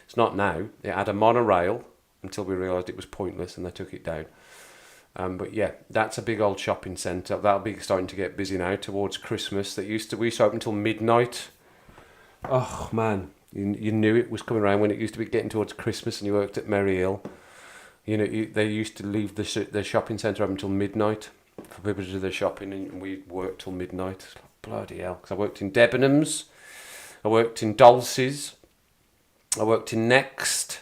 Speaker 2: It's not now. It had a monorail until we realised it was pointless and they took it down. But yeah, that's a big old shopping centre. That'll be starting to get busy now towards Christmas. We used to open until midnight. Oh man, you knew it was coming around when it used to be getting towards Christmas and you worked at Merry Hill. You know, they used to leave the shopping centre up until midnight for people to do their shopping, and we worked till midnight. Bloody hell, because I worked in Debenhams, I worked in Dulce's, I worked in Next,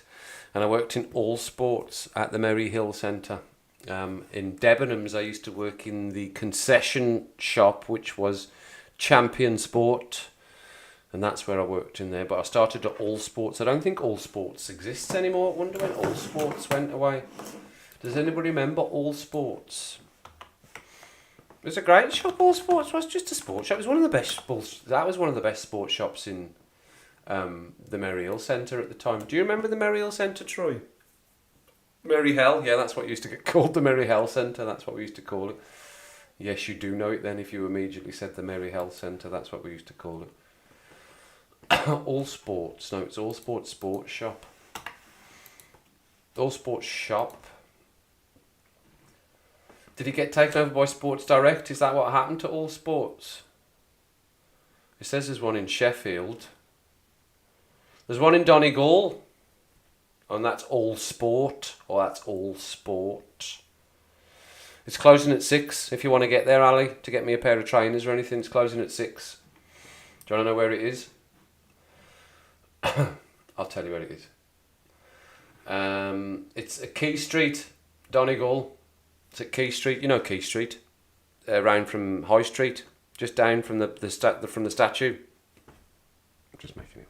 Speaker 2: and I worked in All Sports at the Merry Hill Centre. In Debenhams, I used to work in the concession shop, which was Champion Sport, and that's where I worked in there. But I started at All Sports. I don't think All Sports exists anymore. I wonder when All Sports went away. Does anybody remember All Sports? It was a great shop. All Sports was just a sports shop. It was one of the best. That was one of the best sports shops in the Merry Hill Centre at the time. Do you remember the Merry Hill Centre, Troy? Merry Hell, yeah, that's what used to get called, the Merry Hell Centre. That's what we used to call it. Yes, you do know it then if you immediately said the Merry Hell Centre. That's what we used to call it. All Sports. No, it's All Sports Sports Shop. All Sports shop. Did it get taken over by Sports Direct? Is that what happened to All Sports? It says there's one in Sheffield. There's one in Donegal. And that's All Sport. Or that's All Sport. It's closing at 6. If you want to get there, Ali, to get me a pair of trainers or anything, it's closing at 6. Do you want to know where it is? I'll tell you where it is. It's at Key Street, Donegal. It's at Key Street. You know Key Street, round from High Street, just down from the statue. I'm just making it.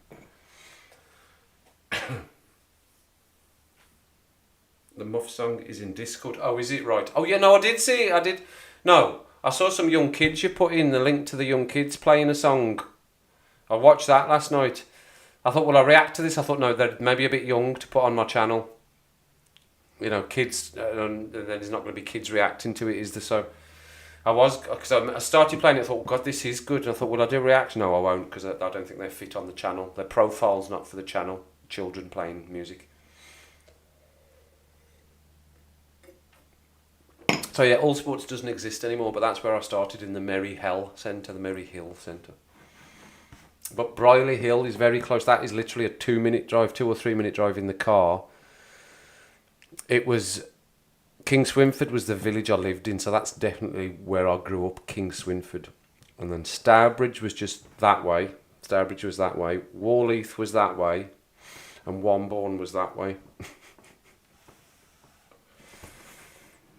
Speaker 2: The Muff song is in Discord. Oh, is it right? Oh yeah, no, I did see it. I did. No, I saw some young kids. You put in the link to the young kids playing a song. I watched that last night. I thought, will I react to this? I thought, no, they're maybe a bit young to put on my channel. You know, kids, and then there's not going to be kids reacting to it, is there? So because I started playing it, I thought, God, this is good. And I thought, will I do a reaction? No, I won't, because I don't think they fit on the channel. Their profile's not for the channel. Children playing music. So yeah, All Sports doesn't exist anymore, but that's where I started, in the Merry Hill Centre. But Brierley Hill is very close. That is literally a 2 or 3 minute drive in the car. It was, King Swinford was the village I lived in, so that's definitely where I grew up, King Swinford. And then Stourbridge was just that way. Warleith was that way. And Wombourne was that way.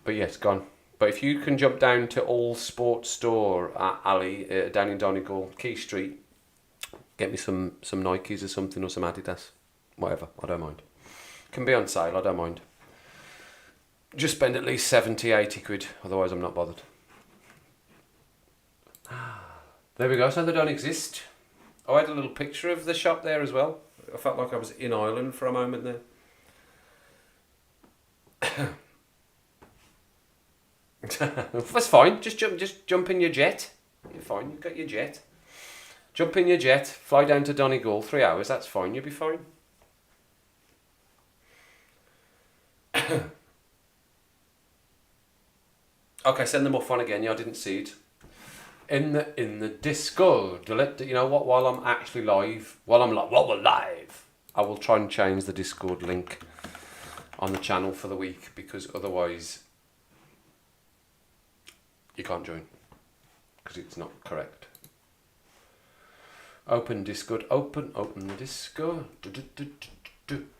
Speaker 2: But yes, gone. But if you can jump down to All Sports Store at Ali, down in Donegal, Key Street, get me some Nikes or something, or some Adidas. Whatever, I don't mind. Can be on sale, I don't mind. Just spend at least 70, 80 quid, otherwise I'm not bothered. There we go, so they don't exist. I had a little picture of the shop there as well. I felt like I was in Ireland for a moment there. That's fine, just jump in your jet. You're fine, you've got your jet. Jump in your jet, fly down to Donegal, 3 hours, that's fine, you'll be fine. Okay, send them off one again, yeah, I didn't see it. In the Discord, you know what, while I'm actually live, while we're live, I will try and change the Discord link on the channel for the week, because otherwise you can't join, because it's not correct. Open Discord, open the Discord.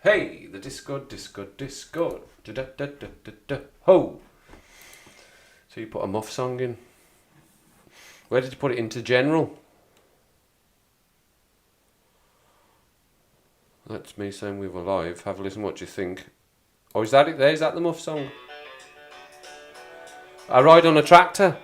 Speaker 2: Hey, the Discord. Ho. So you put a Muff song in. Where did you put it? Into general? That's me saying we were live. Have a listen, what do you think? Oh, is that it there? Is that the Muff song? I ride on a tractor.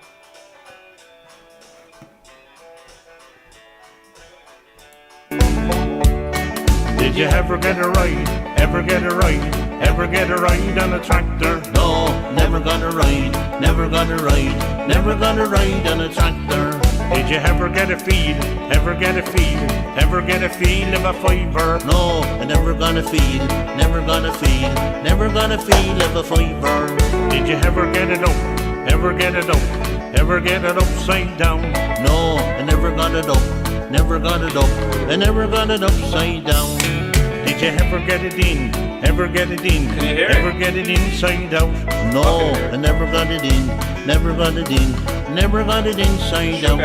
Speaker 4: Did you ever get a ride? Ever get a ride? Ever get a ride on a tractor? No, never got a ride. Never got a ride. Never got a ride on a tractor. Did you ever get a feel? Ever get a feel? Ever get a feel of a fiver? No, I never got a feel. Never got a feel. Never got a feel of a fiver. Did you ever get it up? Ever get it up? Ever get it upside down? No, I never got it up. Never got it up. I never got it upside down. Did you ever get it in? Ever get it in?
Speaker 2: Can you hear
Speaker 4: ever
Speaker 2: it?
Speaker 4: get it inside out? No, I never got it in. Never got it in. Never got it inside out.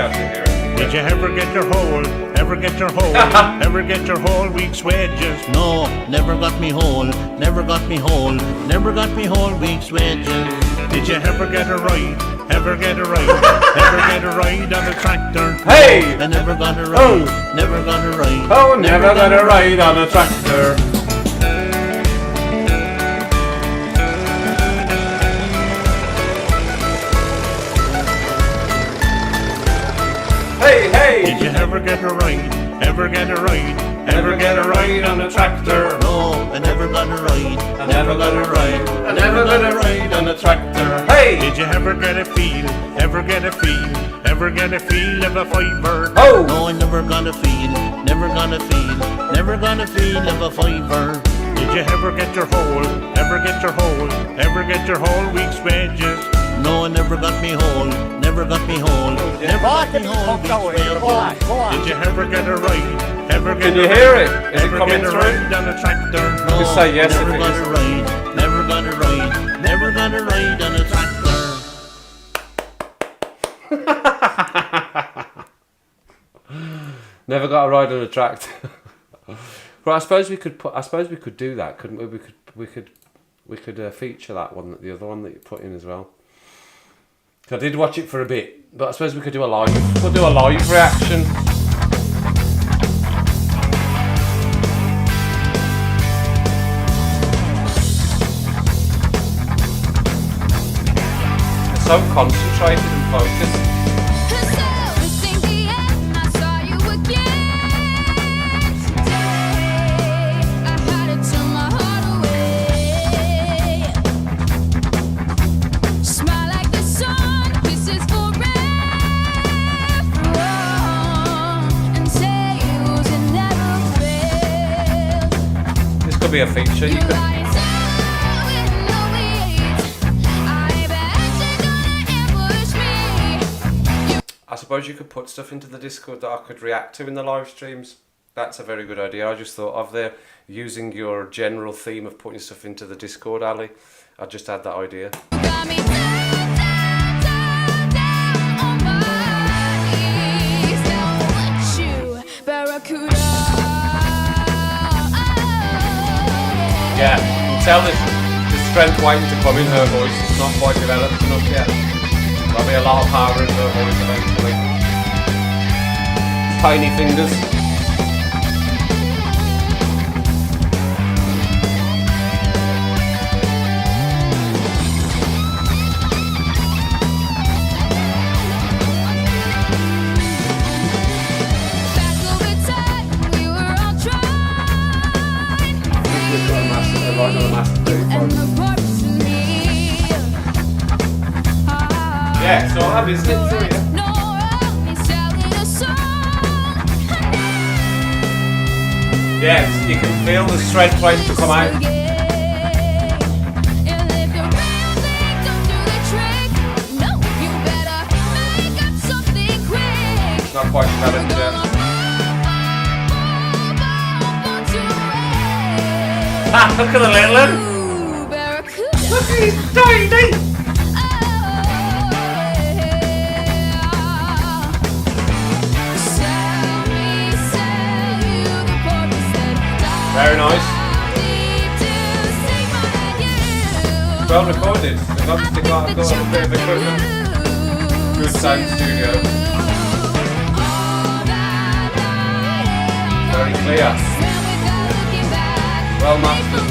Speaker 4: Did you ever get your hole? Ever get your hole? Ever get your whole week's wages? No, never got me whole. Never got me whole. Never got me whole week's wages. Did you ever get a ride? Ever get a ride? Ever get a ride on a tractor?
Speaker 2: Hey!
Speaker 4: I never got a ride.
Speaker 2: Oh!
Speaker 4: Never got a ride.
Speaker 2: Oh, never got a ride on a tractor. Hey, hey!
Speaker 4: Did you ever get a ride? Ever get a ride? Ever get a ride on a tractor? No, I never got a ride. I never got a ride. I never got a ride on a tractor.
Speaker 2: Hey!
Speaker 4: Did you ever get a feel? Ever get a feel? Ever get a feel of a fiver?
Speaker 2: Oh!
Speaker 4: No, I never got a feel. Never got a feel. Never got a feel of a fiver. Did you ever get your whole, ever get your whole, ever get your whole week's wages? No, I never got me whole, never got me whole, never got me whole week's wages. Did you ever get a ride, ever get
Speaker 2: Can you
Speaker 4: a
Speaker 2: hear
Speaker 4: ride,
Speaker 2: it? Is it
Speaker 4: ever
Speaker 2: coming
Speaker 4: get a
Speaker 2: through?
Speaker 4: ride on a tractor? No,
Speaker 2: Just say yes
Speaker 4: never
Speaker 2: if it
Speaker 4: got
Speaker 2: is.
Speaker 4: a ride, never got a ride, never got a ride on a tractor.
Speaker 2: Never got a ride on a tractor. Right, I suppose we could do that, couldn't we? We could feature that one, the other one that you put in as well. I did watch it for a bit, but I suppose we could do a live. We'll do a live reaction. They're so concentrated and focused. This could be a feature. You could. I suppose you could put stuff into the Discord that I could react to in the live streams. That's a very good idea. I just thought of there using your general theme of putting stuff into the Discord, Ali. I just had that idea. Yeah, you can tell there's strength waiting to come in her voice. It's not quite developed enough yet. There'll be a lot of power in her voice eventually. Tiny fingers. We've got a massive yeah, so I'll have it slip through you. Yes, you can feel the strength waiting to come out. It's not quite developed yet. Ah, look at the little one! Look, he's tiny! Very nice. Well recorded. They've got a bit of equipment. Good sound studio. Very clear. Well mastered.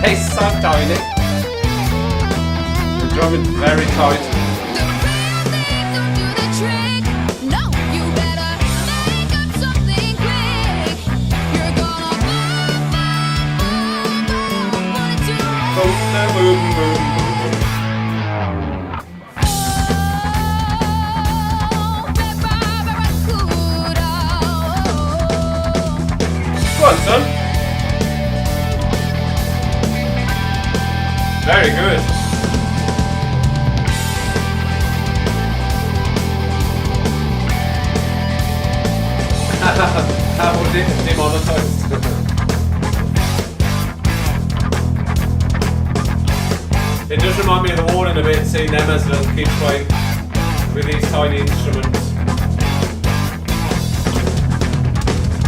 Speaker 2: He's so tiny. The drumming's very tight. Boom, boom, boom, boom. Go on, son. Very good. That was it, demonetised. It does remind me of the Warning a bit, seeing them as little kids playing with these tiny instruments.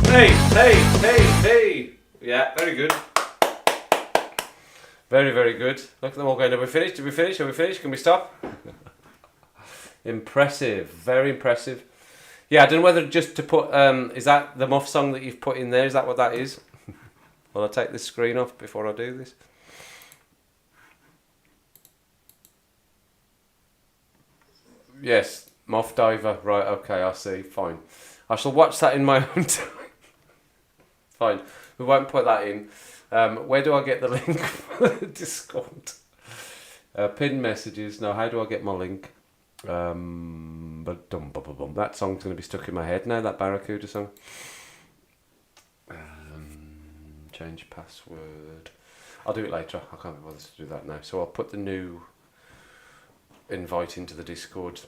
Speaker 2: Hey, hey, hey, hey! Yeah, very good. Very, very good. Look at them all going, are we finished? Are we finished? Are we finished? Can we stop? Impressive. Very impressive. Yeah, I don't know whether just to put, is that the Muff song that you've put in there? Is that what that is? Will I take this screen off before I do this? Yes, Moth Diver. Right, okay, I see. Fine. I shall watch that in my own time. Fine. We won't put that in. Where do I get the link for the Discord? Pin messages. No, how do I get my link? That song's going to be stuck in my head now, that Barracuda song. Change password. I'll do it later. I can't be bothered to do that now. So I'll put the new invite into the Discord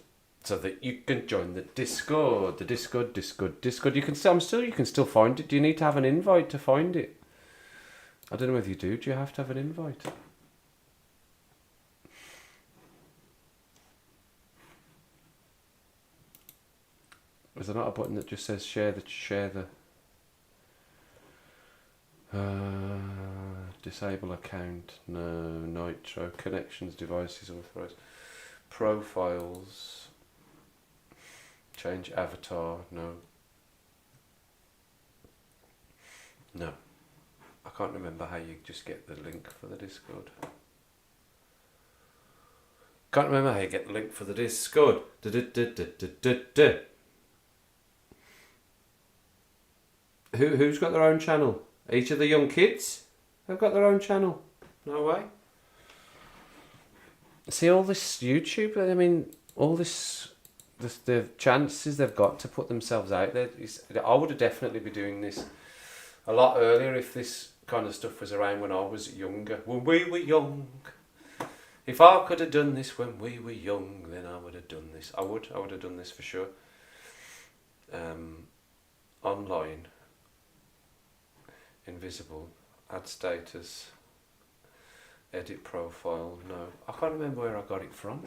Speaker 2: so that you can join the Discord. The Discord. You can still find it. Do you need to have an invite to find it? I don't know whether you do. Do you have to have an invite? Is there not a button that just says share the disable account? No. Nitro connections, devices authorized, profiles, change avatar. No. I can't remember how you just get the link for the Discord. Can't remember how you get the link for the Discord. Who's got their own channel? Each of the young kids have got their own channel. No way. See all this YouTube. I mean, all this the chances they've got to put themselves out there. I would have definitely be doing this a lot earlier if this kind of stuff was around when I was younger. When we were young. If I could have done this when we were young, then I would have done this. I would have done this for sure. Online. Invisible. Add status. Edit profile. No. I can't remember where I got it from.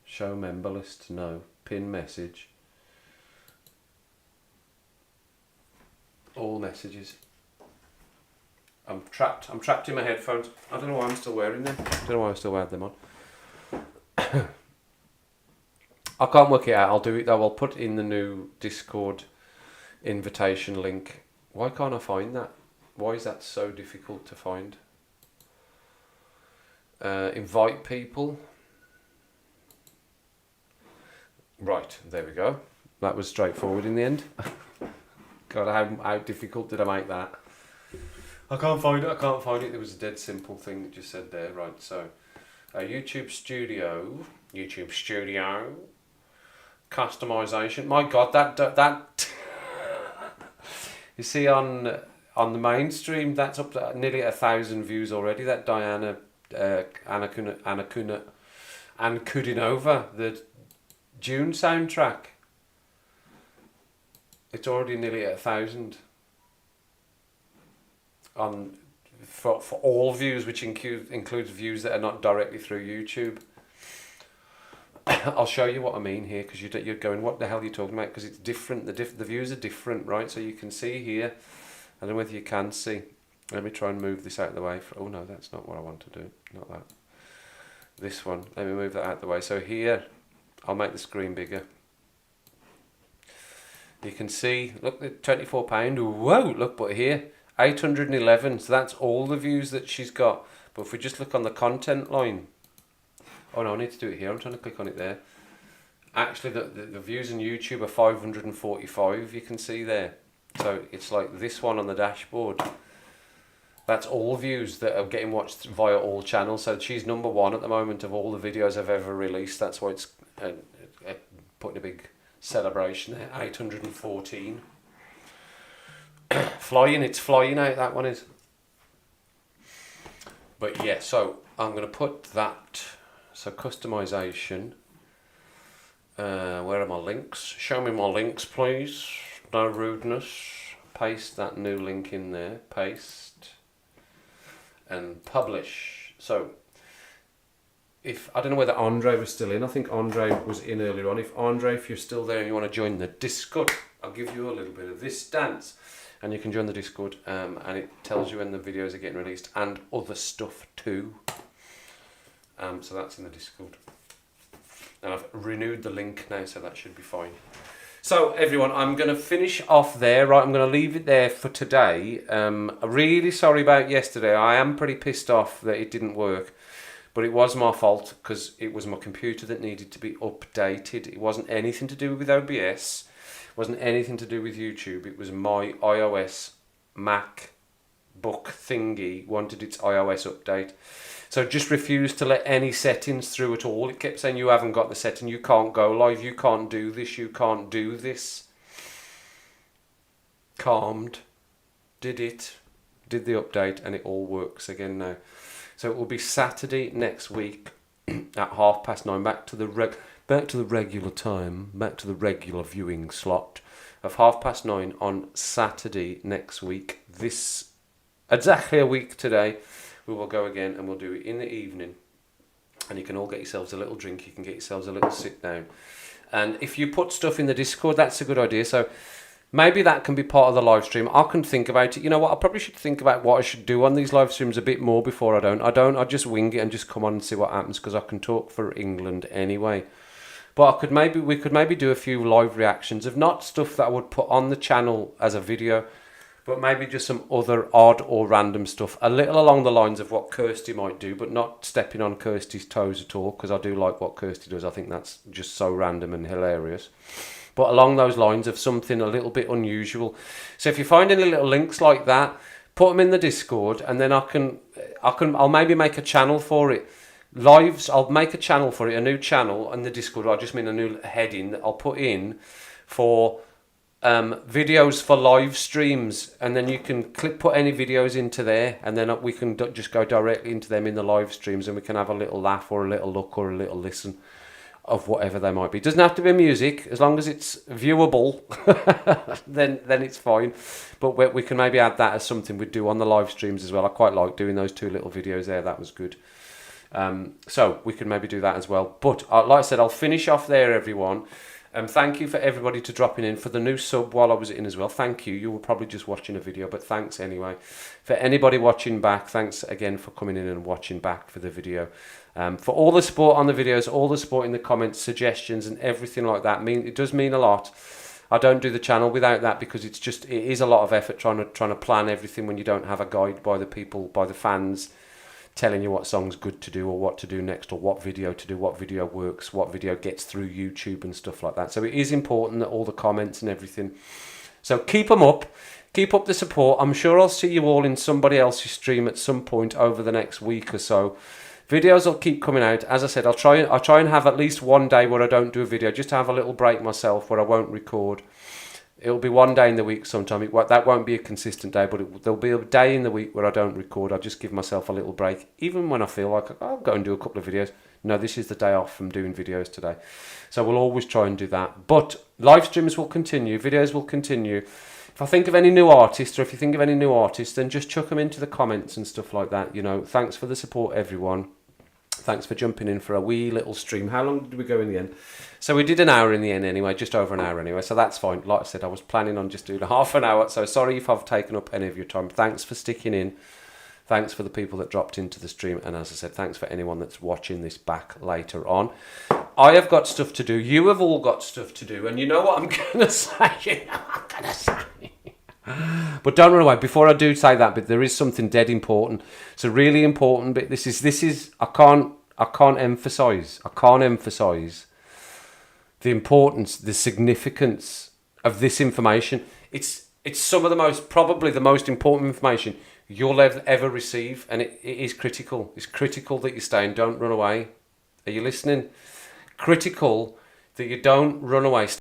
Speaker 2: Show member list. No. Pin message. All messages. I'm trapped in my headphones. I don't know why I'm still wearing them. I don't know why I still wear them on. I can't work it out. I'll do it though. I'll put in the new Discord invitation link. Why can't I find that? Why is that so difficult to find? Invite people. Right, there we go. That was straightforward in the end. God, how difficult did I make that? I can't find it. It was a dead simple thing that just said there. Right, so YouTube Studio, customization. My God, that you see on the mainstream, that's up to nearly 1,000 views already. That Diana Ankudinova, the June soundtrack. It's already nearly 1,000. For all views, which includes views that are not directly through YouTube. I'll show you what I mean here, because you're going, what the hell are you talking about? Because it's different. The views are different, right? So you can see here. I don't know whether you can see. Let me try and move this out of the way. Oh no, that's not what I want to do. Not that. This one. Let me move that out of the way. So here, I'll make the screen bigger. You can see, look, the £24. Whoa, look, but here, 811. So that's all the views that she's got. But if we just look on the content line. Oh no, I need to do it here. I'm trying to click on it there. Actually, the views on YouTube are 545. You can see there. So it's like this one on the dashboard. That's all views that are getting watched via all channels. So she's number one at the moment of all the videos I've ever released. That's why it's putting a big celebration there. 814. It's flying out, that one is. But yeah, so I'm going to put that. So customization. Where are my links? Show me my links, please. No rudeness. Paste that new link in there. Paste. And publish. So, I don't know whether Andre was still in. I think Andre was in earlier on. Andre, if you're still there and you want to join the Discord, I'll give you a little bit of this dance. And you can join the Discord. And it tells you when the videos are getting released. And other stuff too. So that's in the Discord. And I've renewed the link now, so that should be fine. So everyone, I'm going to finish off there. Right, I'm going to leave it there for today. I'm really sorry about yesterday. I am pretty pissed off that it didn't work. But it was my fault because it was my computer that needed to be updated. It wasn't anything to do with OBS. It wasn't anything to do with YouTube. It was my iOS MacBook thingy wanted its iOS update. So just refused to let any settings through at all. It kept saying you haven't got the setting, you can't go live, you can't do this, you can't do this. Calmed, did it, did the update, and it all works again now. So it will be Saturday next week at 9:30, back to the regular time, back to the regular viewing slot of 9:30 on Saturday next week. This exactly a week today. We will go again and we'll do it in the evening, and you can all get yourselves a little drink, you can get yourselves a little sit down, and if you put stuff in the Discord, that's a good idea. So maybe that can be part of the live stream. I can think about it. You know what, I probably should think about what I should do on these live streams a bit more before I just wing it and just come on and see what happens, because I can talk for England anyway. But we could maybe do a few live reactions of not stuff that I would put on the channel as a video, but maybe just some other odd or random stuff, a little along the lines of what Kirsty might do, but not stepping on Kirsty's toes at all, because I do like what Kirsty does. I think that's just so random and hilarious. But along those lines of something a little bit unusual. So if you find any little links like that, put them in the Discord, and then I'll maybe make a channel for it. Lives, I'll make a channel for it, a new channel on the Discord. I just mean a new heading that I'll put in for videos for live streams, and then you can put any videos into there, and then we can just go directly into them in the live streams, and we can have a little laugh or a little look or a little listen of whatever they might be. It doesn't have to be music, as long as it's viewable. then it's fine. But we can maybe add that as something we do on the live streams as well. I quite like doing those 2 little videos there. That was good. So we can maybe do that as well. But like I said, I'll finish off there, everyone. Thank you for everybody to dropping in, for the new sub while I was in as well. Thank you. You were probably just watching a video, but thanks anyway. For anybody watching back, thanks again for coming in and watching back for the video. For all the support on the videos, all the support in the comments, suggestions and everything like that. It does mean a lot. I don't do the channel without that, because it is a lot of effort trying to plan everything when you don't have a guide by the people, by the fans, telling you what song's good to do or what to do next, or what video to do, what video works, what video gets through YouTube and stuff like that. So it is important that all the comments and everything. So keep them up. Keep up the support. I'm sure I'll see you all in somebody else's stream at some point over the next week or so. Videos will keep coming out. As I said, I'll try and have at least one day where I don't do a video, just to have a little break myself where I won't record. It'll be one day in the week sometime. That won't be a consistent day, but there'll be a day in the week where I don't record. I'll just give myself a little break. Even when I feel like I'll go and do a couple of videos. No, this is the day off from doing videos today. So we'll always try and do that. But live streams will continue. Videos will continue. If I think of any new artists, or if you think of any new artists, then just chuck them into the comments and stuff like that. You know, thanks for the support, everyone. Thanks for jumping in for a wee little stream. How long did we go in the end? So we did an hour in the end anyway, just over an hour anyway, so that's fine. Like I said, I was planning on just doing half an hour, so sorry if I've taken up any of your time. Thanks for sticking in. Thanks for the people that dropped into the stream, and as I said, thanks for anyone that's watching this back later on. I have got stuff to do. You have all got stuff to do, and you know what I'm going to say? But don't run away. Before I do say that bit, there is something dead important. It's a really important bit. This is I can't emphasize the importance, the significance of this information. It's some of the probably the most important information you'll ever receive, and it is critical. It's critical that you stay and don't run away. Are you listening? Critical that you don't run away.